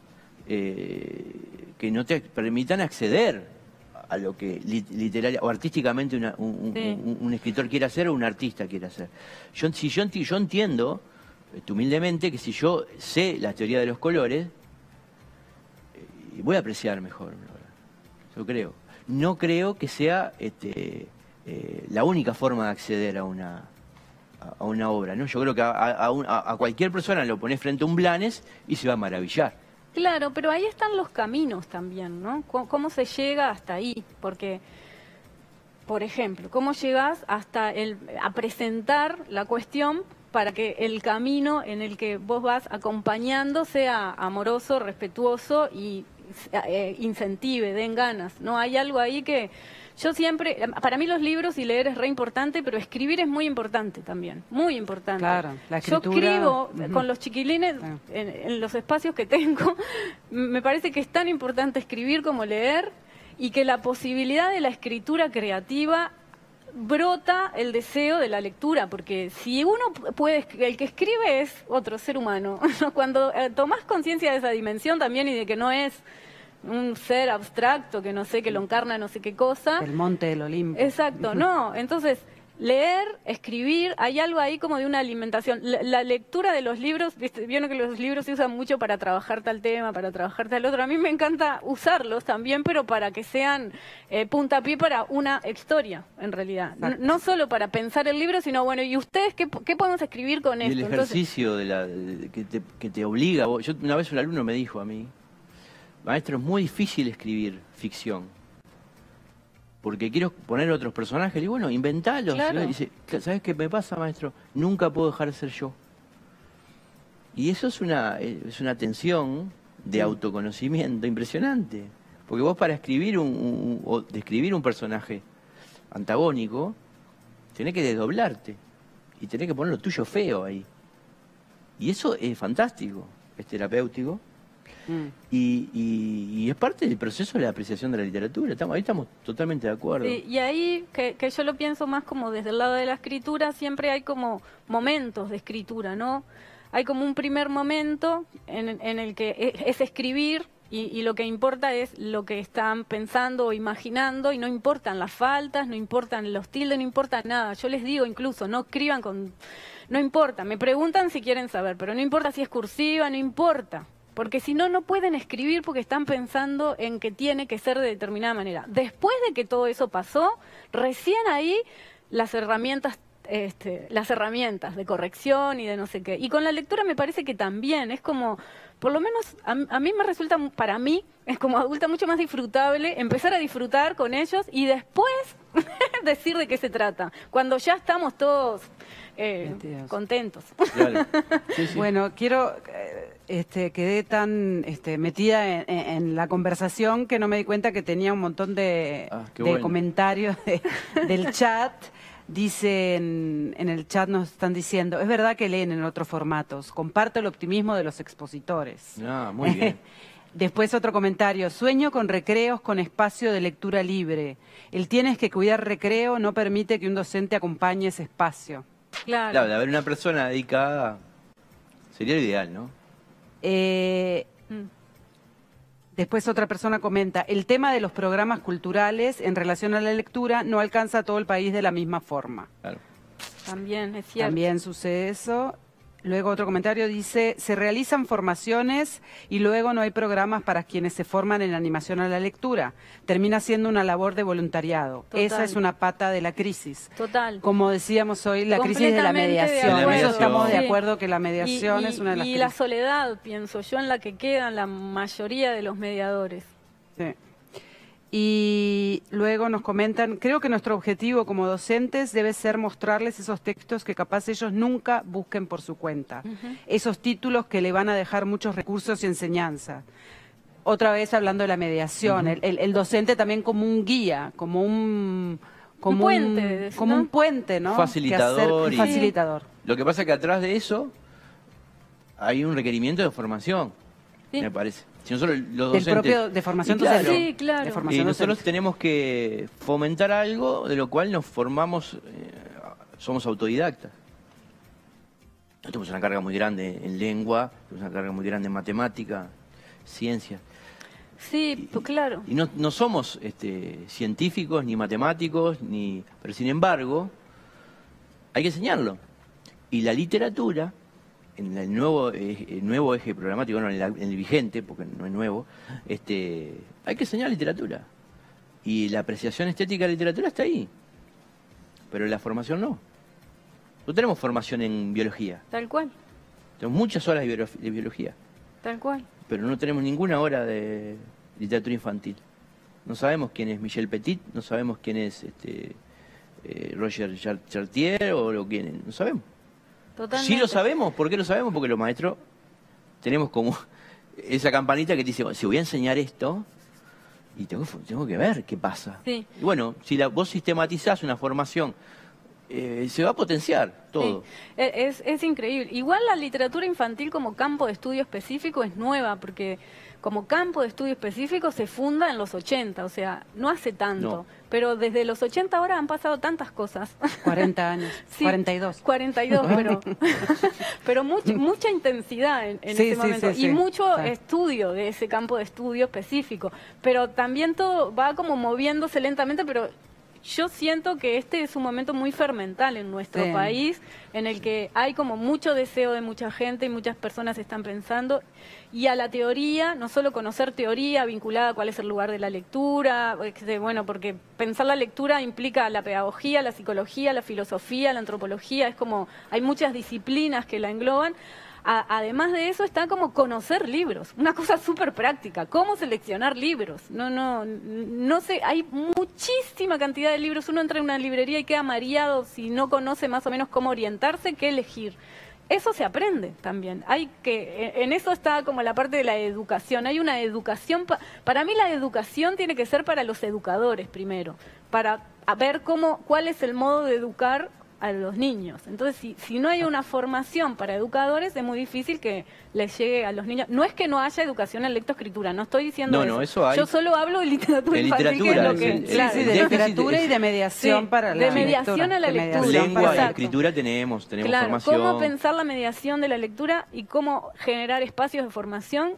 que no te permitan acceder a lo que literaria o artísticamente un escritor quiere hacer o un artista quiere hacer. Yo entiendo, humildemente, que si yo sé la teoría de los colores, voy a apreciar mejor una obra. Yo creo. No creo que sea la única forma de acceder a una obra, ¿no? Yo creo que a cualquier persona lo pones frente a un Blanes y se va a maravillar.
Claro, pero ahí están los caminos también, ¿no? ¿Cómo se llega hasta ahí? Porque, por ejemplo, ¿cómo llegas hasta a presentar la cuestión para que el camino en el que vos vas acompañando sea amoroso, respetuoso y incentive, den ganas, ¿no? Hay algo ahí que yo siempre, para mí los libros y leer es re importante, pero escribir es muy importante también, muy importante.
Claro, la
Yo
escritura.
escribo con los chiquilines
Claro.
en los espacios que tengo, me parece que es tan importante escribir como leer y que la posibilidad de la escritura creativa brota el deseo de la lectura, porque si uno puede, el que escribe es otro ser humano. Cuando tomás conciencia de esa dimensión también y de que no es un ser abstracto que no sé, que lo encarna no sé qué cosa.
El monte del Olimpo.
Exacto, no. Entonces, leer, escribir, hay algo ahí como de una alimentación. La lectura de los libros, vieron que los libros se usan mucho para trabajar tal tema, para trabajar tal otro. A mí me encanta usarlos también, pero para que sean puntapié para una historia, en realidad. No solo para pensar el libro, sino, bueno, ¿y ustedes qué podemos escribir con
Y
esto?
el
Entonces,
ejercicio que te obliga. Una vez un alumno me dijo a mí, maestro, es muy difícil escribir ficción, porque quiero poner otros personajes. Le digo, bueno, inventalos.
Claro.
Y dice, ¿sabes qué me pasa, maestro? Nunca puedo dejar de ser yo. Y eso es una tensión de autoconocimiento impresionante. Porque vos para escribir o describir un personaje antagónico, tenés que desdoblarte. Y tenés que poner lo tuyo feo ahí. Y eso es fantástico, es terapéutico. Y es parte del proceso de la apreciación de la literatura. Ahí estamos totalmente de acuerdo.
Sí, y ahí, que yo lo pienso más como desde el lado de la escritura, siempre hay como momentos de escritura, ¿no? Hay como un primer momento en el que es escribir y lo que importa es lo que están pensando o imaginando y no importan las faltas, no importan los tildes, no importa nada. Yo les digo incluso, no escriban con... No importa, me preguntan si quieren saber, pero no importa si es cursiva, no importa. Porque si no, no pueden escribir porque están pensando en que tiene que ser de determinada manera. Después de que todo eso pasó, recién ahí las herramientas de corrección y de no sé qué. Y con la lectura me parece que también es como, por lo menos a mí me resulta, para mí, es como adulta mucho más disfrutable empezar a disfrutar con ellos y después decir de qué se trata. Cuando ya estamos todos contentos.
Claro. Sí, sí.
Bueno, quedé tan metida en la conversación que no me di cuenta que tenía un montón de
bueno.
comentarios del chat. Dicen, en el chat nos están diciendo, es verdad que leen en otros formatos, comparto el optimismo de los expositores.
Muy bien.
Después otro comentario, sueño con recreos con espacio de lectura libre. El tienes que cuidar recreo no permite que un docente acompañe ese espacio.
Claro.
De haber una persona dedicada sería lo ideal, ¿no?
Después otra persona comenta, el tema de los programas culturales en relación a la lectura no alcanza a todo el país de la misma forma.
Claro.
También, es cierto.
También sucede eso. Luego otro comentario dice, se realizan formaciones y luego no hay programas para quienes se forman en animación a la lectura. Termina siendo una labor de voluntariado.
Total.
Esa es una pata de la crisis.
Total.
Como decíamos hoy, la crisis de la mediación.
De
Eso estamos de
Sí.
acuerdo que la mediación es una de las
Y la
crisis.
soledad, pienso yo, en la que quedan la mayoría de los mediadores.
Sí. Y luego nos comentan, creo que nuestro objetivo como docentes debe ser mostrarles esos textos que capaz ellos nunca busquen por su cuenta. Esos títulos que le van a dejar muchos recursos y enseñanza. Otra vez hablando de la mediación, el docente también como un guía, como un
puente,
como
¿no?
un puente, ¿no?
Facilitador.
Un facilitador.
Lo que pasa es que atrás de eso hay un requerimiento de formación,
Sí.
me parece. Si nosotros los
Del
docentes...
propio, de formación
Y claro,
docente.
Sí, claro.
De
Y
formación
nosotros
docente.
tenemos que fomentar algo de lo cual nos formamos, somos autodidactas. Nosotros tenemos una carga muy grande en lengua, tenemos una carga muy grande en matemática, ciencia.
Sí, pues claro.
Y no somos científicos ni matemáticos, pero sin embargo, hay que enseñarlo. Y la literatura, en el nuevo eje programático, no en el vigente, porque no es nuevo, hay que enseñar literatura. Y la apreciación estética de la literatura está ahí. Pero la formación no. No tenemos formación en biología.
Tal cual,
Tenemos muchas horas de biología.
tal cual.
Pero no tenemos ninguna hora de literatura infantil. No sabemos quién es Michel Petit, no sabemos quién es Roger Chartier o quién es, no sabemos.
Totalmente.
Sí lo sabemos, ¿por qué lo sabemos? Porque los maestros tenemos como esa campanita que te dice, si voy a enseñar esto, y tengo que ver qué pasa.
Sí.
Y bueno, si vos sistematizás una formación, se va a potenciar todo.
Sí. Es increíble. Igual la literatura infantil como campo de estudio específico es nueva, porque como campo de estudio específico se funda en los 80, o sea, no hace tanto.
No.
Pero desde los 80 ahora han pasado tantas cosas.
40 años,
Sí,
42.
42, pero mucha intensidad en
Sí,
ese
sí,
momento.
sí, sí.
Y mucho
Sí.
estudio de ese campo de estudio específico. Pero también todo va como moviéndose lentamente, pero yo siento que este es un momento muy fermental en nuestro
Sí.
país, en el que hay como mucho deseo de mucha gente y muchas personas están pensando. Y a la teoría, no solo conocer teoría vinculada a cuál es el lugar de la lectura, bueno, porque pensar la lectura implica la pedagogía, la psicología, la filosofía, la antropología, es como, hay muchas disciplinas que la engloban. Además de eso está como conocer libros, una cosa súper práctica, cómo seleccionar libros. No sé, hay muchísima cantidad de libros, uno entra en una librería y queda mareado si no conoce más o menos cómo orientarse, qué elegir. Eso se aprende también. En eso está como la parte de la educación. Hay una educación, para mí la educación tiene que ser para los educadores primero, para ver cuál es el modo de educar a los niños. Entonces, si no hay una formación para educadores, es muy difícil que les llegue a los niños. No es que no haya educación en lectoescritura, no estoy diciendo eso.
No, eso hay.
Yo solo hablo de literatura
En
infantil,
literatura,
que es lo que...
Sí, sí, de literatura y de mediación
Sí,
para la
de mediación a la
de
lectura.
mediación
Lengua
para
y
la-
Exacto.
escritura tenemos
Claro,
formación.
cómo pensar la mediación de la lectura y cómo generar espacios de formación.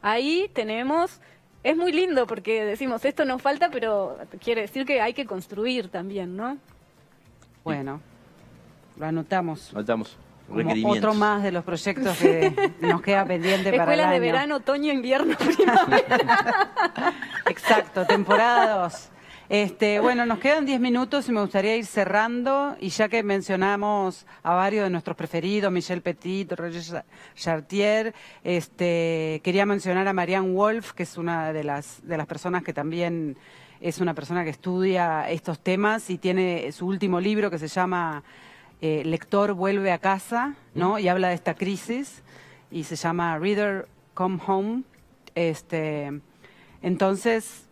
Ahí tenemos... Es muy lindo porque decimos, esto nos falta, pero quiere decir que hay que construir también, ¿no?
Bueno, lo anotamos.
Notamos
Como
requerimientos.
otro más de los proyectos que nos queda pendiente para el
Escuelas de
año.
verano, otoño, invierno, primavera.
Exacto, temporada 2. Bueno, nos quedan 10 minutos y me gustaría ir cerrando. Y ya que mencionamos a varios de nuestros preferidos, Michel Petit, Roger Chartier, quería mencionar a Marianne Wolf, que es una de las personas que también es una persona que estudia estos temas y tiene su último libro que se llama Lector vuelve a casa, ¿no? Y habla de esta crisis y se llama Reader Come Home. Entonces,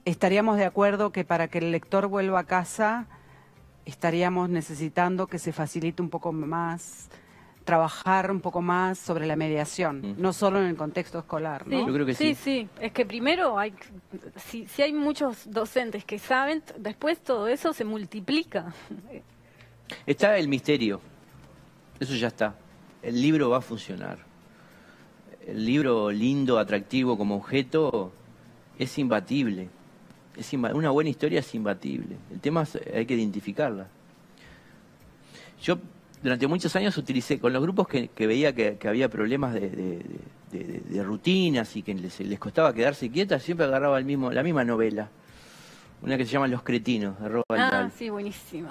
estaríamos de acuerdo que para que el lector vuelva a casa, estaríamos necesitando que se facilite un poco más, trabajar un poco más sobre la mediación, no solo en el contexto escolar, ¿no?
Yo creo que sí.
Sí. Es que primero, si hay muchos docentes que saben, después todo eso se multiplica.
Está el misterio. Eso ya está. El libro va a funcionar. El libro lindo, atractivo como objeto, es imbatible. Una buena historia es imbatible. El tema es, hay que identificarla. Yo durante muchos años utilicé, con los grupos que veía que había problemas de rutinas y que les costaba quedarse quietas, siempre agarraba la misma novela. Una que se llama Los cretinos, de Roald Dahl.
Ah, sí, buenísima.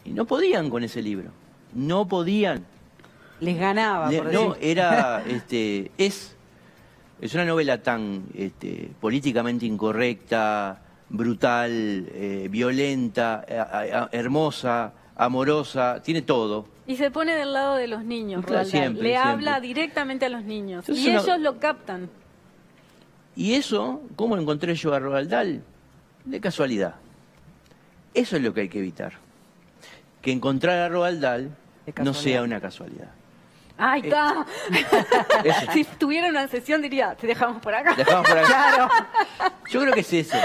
Y no podían con ese libro. No podían.
Les ganaba, por
No,
decir.
era, es una novela tan políticamente incorrecta, brutal, violenta, hermosa, amorosa, tiene todo.
Y se pone del lado de los niños,
Claro,
Roald Dahl.
siempre,
Le
siempre.
habla directamente a los niños.
Entonces
Y
una-
ellos lo captan.
Y eso, ¿cómo encontré yo a Roald Dahl? De casualidad. Eso es lo que hay que evitar. Que encontrar a Roald Dahl
De
no
casualidad.
sea una casualidad.
¡Ahí está!
Eso.
Si tuviera una sesión diría, te dejamos por acá.
Dejamos por acá. Yo creo que es eso.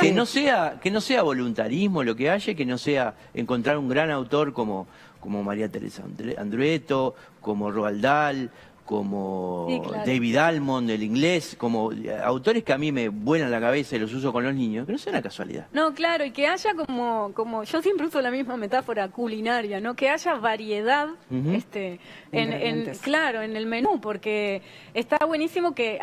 Que no sea voluntarismo lo que haya, que no sea encontrar un gran autor como María Teresa Andrueto, como Roald Dahl, como
Sí, claro.
David Almond, el inglés, como autores que a mí me vuelan la cabeza y los uso con los niños, que no sea una casualidad.
No, claro, y que haya como yo siempre uso la misma metáfora culinaria, ¿no? Que haya variedad,
Ujú.
Ingredientes.
claro, en el menú, porque está buenísimo que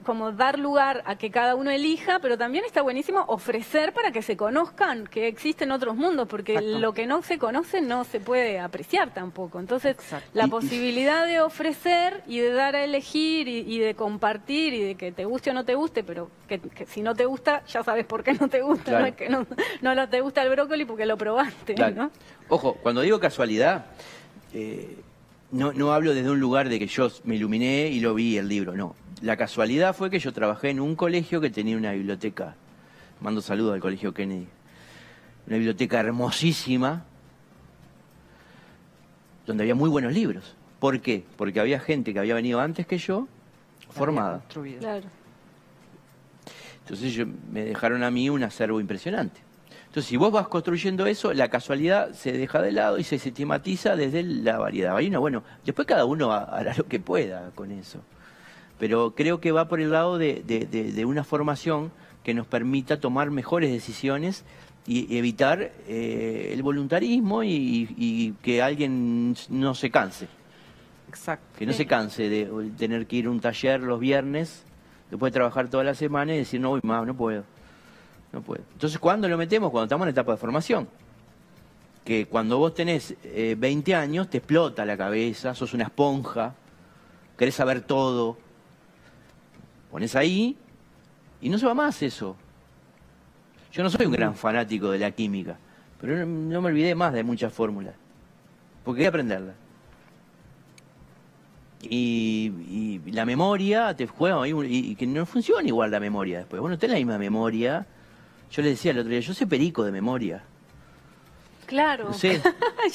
como dar lugar a que cada uno elija, pero también está buenísimo ofrecer para que se conozcan que existen otros mundos, porque
Exacto.
lo que no se conoce no se puede apreciar tampoco. Entonces,
Exacto.
la
Y-
posibilidad de ofrecer y de dar a elegir y de compartir y de que te guste o no te guste, pero que si no te gusta, ya sabes por qué no te gusta,
Claro.
no es que no te gusta el brócoli porque lo probaste,
Claro.
¿no?
Ojo, cuando digo casualidad, no hablo desde un lugar de que yo me iluminé y lo vi el libro, no. La casualidad fue que yo trabajé en un colegio que tenía una biblioteca. Mando saludos al colegio Kennedy. Una biblioteca hermosísima, donde había muy buenos libros. ¿Por qué? Porque había gente que había venido antes que yo, formada.
Construido.
Claro.
Entonces me dejaron a mí un acervo impresionante. Entonces, si vos vas construyendo eso, la casualidad se deja de lado y se sistematiza desde la variedad. Bueno, después cada uno hará lo que pueda con eso. Pero creo que va por el lado de una formación que nos permita tomar mejores decisiones y evitar el voluntarismo y que alguien no se canse.
Exacto.
Que no se canse de tener que ir a un taller los viernes, después de trabajar toda la semana y decir, no voy más, no puedo. Entonces, ¿cuándo lo metemos? Cuando estamos en etapa de formación. Que cuando vos tenés 20 años, te explota la cabeza, sos una esponja, querés saber todo. Pones ahí y no se va más eso. Yo no soy un gran fanático de la química, pero no me olvidé más de muchas fórmulas, porque quería aprenderlas. Y la memoria te juega ahí, y que no funciona igual la memoria después. Vos no tenés la misma memoria. Yo le decía el otro día, yo soy perico de memoria.
Claro.
No sé.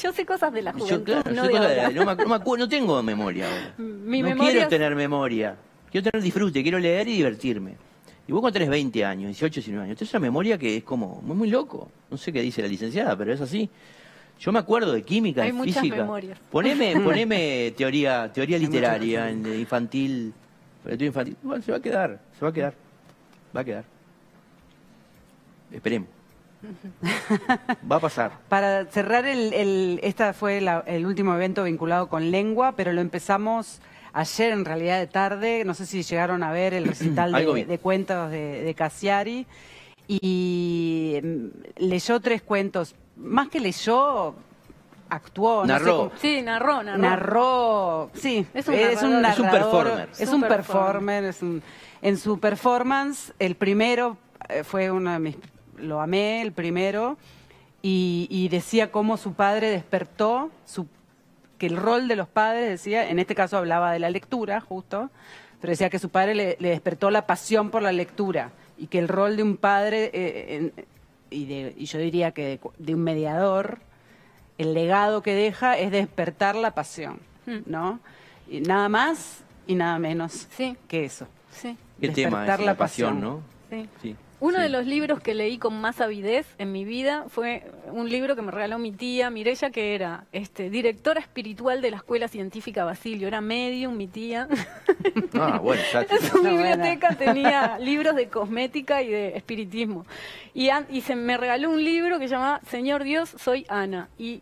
Yo sé cosas de la juventud,
Claro,
no
sé
de
cosas
ahora.
no tengo memoria ahora.
Mi
no
memoria
quiero
es-
tener memoria. Quiero tener disfrute, quiero leer y divertirme. Y vos cuando tenés 20 años, 18, 19 años, tenés una memoria que es como muy, muy loco. No sé qué dice la licenciada, pero es así. Yo me acuerdo de química,
Hay
de
muchas
física.
memorias.
Poneme teoría literaria,
muchas
en infantil. Literatura infantil. Bueno, se va a quedar. Va a quedar. Esperemos. Va a pasar.
Para cerrar, esta fue el último evento vinculado con lengua, pero lo empezamos ayer en realidad de tarde. No sé si llegaron a ver el recital
Algo vi.
de cuentos de Cassiari. Y leyó 3 cuentos. Más que leyó, actuó.
Narró.
No sé cómo-
Sí, narró.
Narró, sí,
Es un
es un
narrador.
Es un
narrador,
performer.
es un performer, en su performance, el primero fue uno de mis, lo amé, el primero, y decía cómo su padre despertó, que el rol de los padres, decía, en este caso hablaba de la lectura, justo, pero decía que su padre le despertó la pasión por la lectura, y que el rol de un padre, y yo diría que de un mediador, el legado que deja es despertar la pasión, ¿no? Y nada más y nada menos
Sí.
que eso.
Sí,
¿Qué tema
Despertar
es?
la
La pasión,
pasión.
¿no?
sí.
Sí.
Uno
sí.
de los libros que leí con más avidez en mi vida fue un libro que me regaló mi tía Mireya, que era directora espiritual de la Escuela Científica Basilio. Era medium, mi tía.
Ah, bueno, ya te-
En su
Una buena.
biblioteca tenía libros de cosmética y de espiritismo. Y se me regaló un libro que se llamaba Señor Dios, soy Ana. Y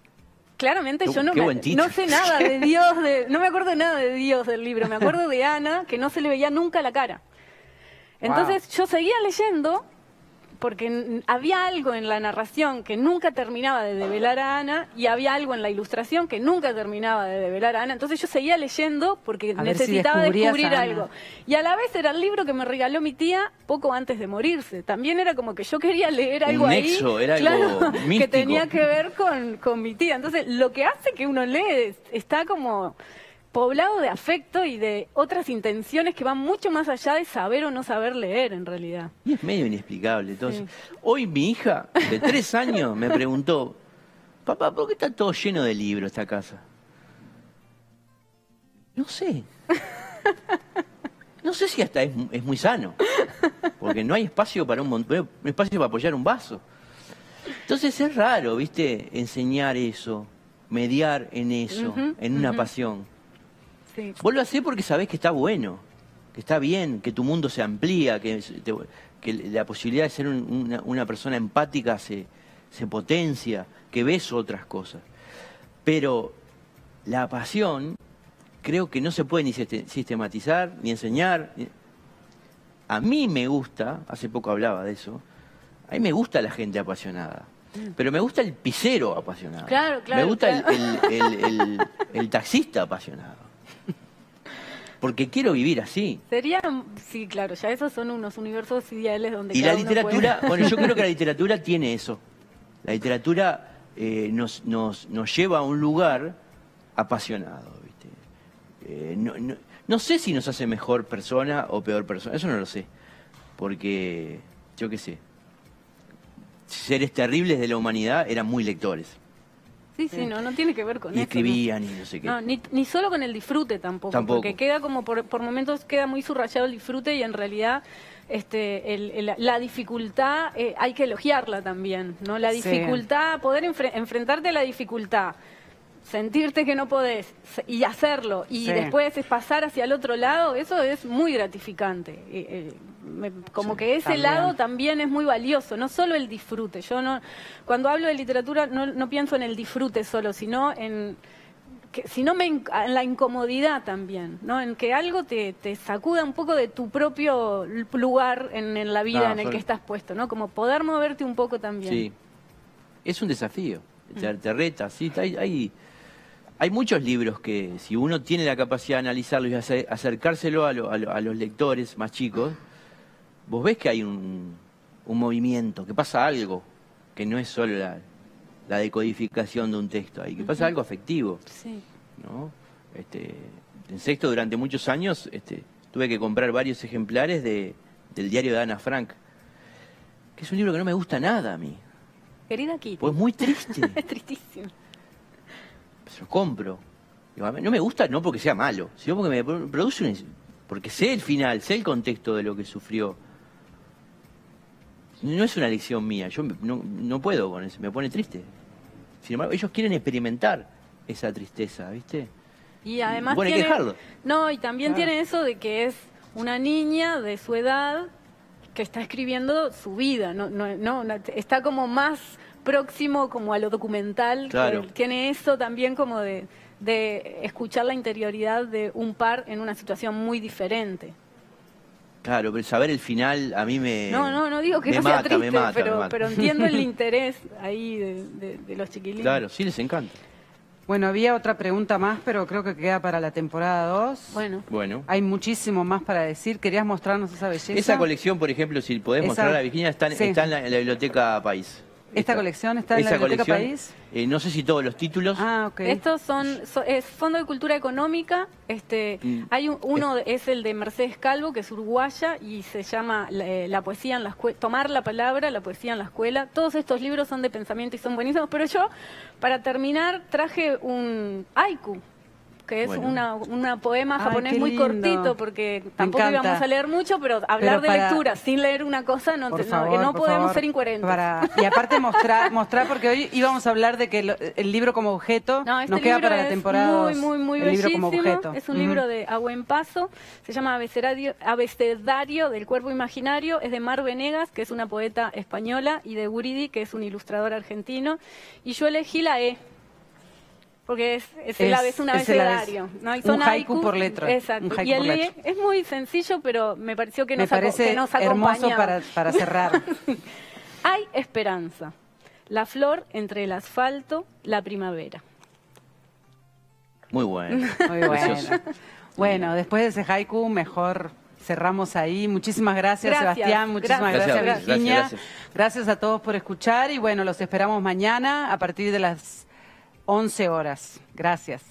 claramente
Qué-
yo no,
qué buen título.
no sé nada de Dios, no me acuerdo nada de Dios del libro. Me acuerdo de Ana, que no se le veía nunca la cara. Entonces yo seguía leyendo porque había algo en la narración que nunca terminaba de develar a Ana y había algo en la ilustración que nunca terminaba de develar a Ana. Entonces yo seguía leyendo porque
A ver si
necesitaba
descubrías
descubrir
a Ana.
algo. Y a la vez era el libro que me regaló mi tía poco antes de morirse. También era como que yo quería leer algo
Un
ahí
nexo, era algo
que
místico.
tenía que ver con mi tía. Entonces lo que hace que uno lee está como poblado de afecto y de otras intenciones que van mucho más allá de saber o no saber leer en realidad.
Y es medio inexplicable. Entonces, hoy mi hija de 3 años me preguntó, papá, ¿por qué está todo lleno de libros esta casa? No sé. No sé si hasta es muy sano. Porque no hay espacio para un espacio para apoyar un vaso. Entonces es raro, ¿viste? Enseñar eso, mediar en eso, en una pasión.
Sí.
Vos lo hacés porque sabés que está bueno, que está bien, que tu mundo se amplía, que la posibilidad de ser una persona empática se potencia, que ves otras cosas. Pero la pasión creo que no se puede ni sistematizar, ni enseñar. A mí me gusta, hace poco hablaba de eso, a mí me gusta la gente apasionada. Pero me gusta el pisero apasionado.
Claro, claro,
Me gusta
claro.
el taxista apasionado. Porque quiero vivir así.
Sí, claro, ya esos son unos universos ideales donde
Y
cada
la
uno
literatura,
puede-
bueno, yo creo que la literatura tiene eso. La literatura nos lleva a un lugar apasionado, ¿viste? No sé si nos hace mejor persona o peor persona, eso no lo sé. Porque, yo qué sé, seres terribles de la humanidad eran muy lectores.
Sí, no tiene que ver con
Y
eso.
escribían y no sé qué.
No, ni solo con el disfrute tampoco, porque queda como por momentos queda muy subrayado el disfrute y en realidad la dificultad hay que elogiarla también, ¿no? La
Sí.
dificultad, poder enfrentarte a la dificultad, sentirte que no podés y hacerlo y
Sí.
después es pasar hacia el otro lado, eso es muy gratificante. Como que ese
también.
lado también es muy valioso, no solo el disfrute. Yo no, cuando hablo de literatura no pienso en el disfrute solo, sino en en la incomodidad también, ¿no? En que algo te sacuda un poco de tu propio lugar en la vida en el que estás puesto, ¿no? Como poder moverte un poco también.
Sí, es un desafío, te reta, sí, hay muchos libros que si uno tiene la capacidad de analizarlos y acercárselo a los lectores más chicos, vos ves que hay un movimiento, que pasa algo, que no es solo la decodificación de un texto ahí, que pasa algo afectivo,
Sí.
¿no? En sexto, durante muchos años, tuve que comprar varios ejemplares del diario de Ana Frank, que es un libro que no me gusta nada a mí.
Querida Kitty.
Pues muy triste.
Es tristísimo.
Se lo compro. Digo, no me gusta no porque sea malo, sino porque me produce porque sé el final, sé el contexto de lo que sufrió. No es una elección mía, yo no puedo con eso, me pone triste. Sin embargo, ellos quieren experimentar esa tristeza, ¿viste?
Y además
bueno, hay que dejarlo.
No, y también tiene eso de que es una niña de su edad que está escribiendo su vida, está como más próximo como a lo documental,
claro.
Tiene eso también como de escuchar la interioridad de un par en una situación muy diferente.
Claro, pero saber el final a mí me...
No digo que
me
no
mata,
sea triste,
me mata.
Pero entiendo el interés ahí de los chiquilines.
Claro, sí les encanta.
Bueno, había otra pregunta más, pero creo que queda para la temporada 2.
Bueno.
Hay muchísimo más para decir. ¿Querías mostrarnos esa belleza?
Esa colección, por ejemplo, si podés mostrarla, Virginia, está en la Biblioteca País.
¿Esta colección está en la Biblioteca País?
No sé si todos los títulos.
Ah, ok.
Estos es Fondo de Cultura Económica. Hay uno es el de Mercedes Calvo, que es uruguaya, y se llama La poesía en la escuela, Tomar la palabra, la poesía en la escuela. Todos estos libros son de pensamiento y son buenísimos, pero yo, para terminar, traje un haiku, que es una poema japonés muy cortito, porque tampoco íbamos a leer mucho, pero hablar de lectura sin leer una cosa no podemos ser incoherentes.
Y aparte mostrar, porque hoy íbamos a hablar de que el libro como objeto nos queda para la temporada.
Muy
el libro como
bellísimo.
objeto.
Es un libro de Agüen Paso, se llama Abecedario del Cuerpo Imaginario, es de Mar Venegas, que es una poeta española, y de Guridi, que es un ilustrador argentino, y yo elegí la E, porque es un abecedario, ¿no? Y son
un haiku por letra.
Exacto. Y el E es muy sencillo, pero me pareció que nos acompañaba.
Hermoso para cerrar.
Hay esperanza. La flor entre el asfalto, la primavera.
Muy bueno.
Muy bueno. Bueno, después de ese haiku, mejor cerramos ahí. Muchísimas gracias, Sebastián. Muchísimas gracias, Virginia. Gracias a todos por escuchar y bueno, los esperamos mañana a partir de las 11 horas. Gracias.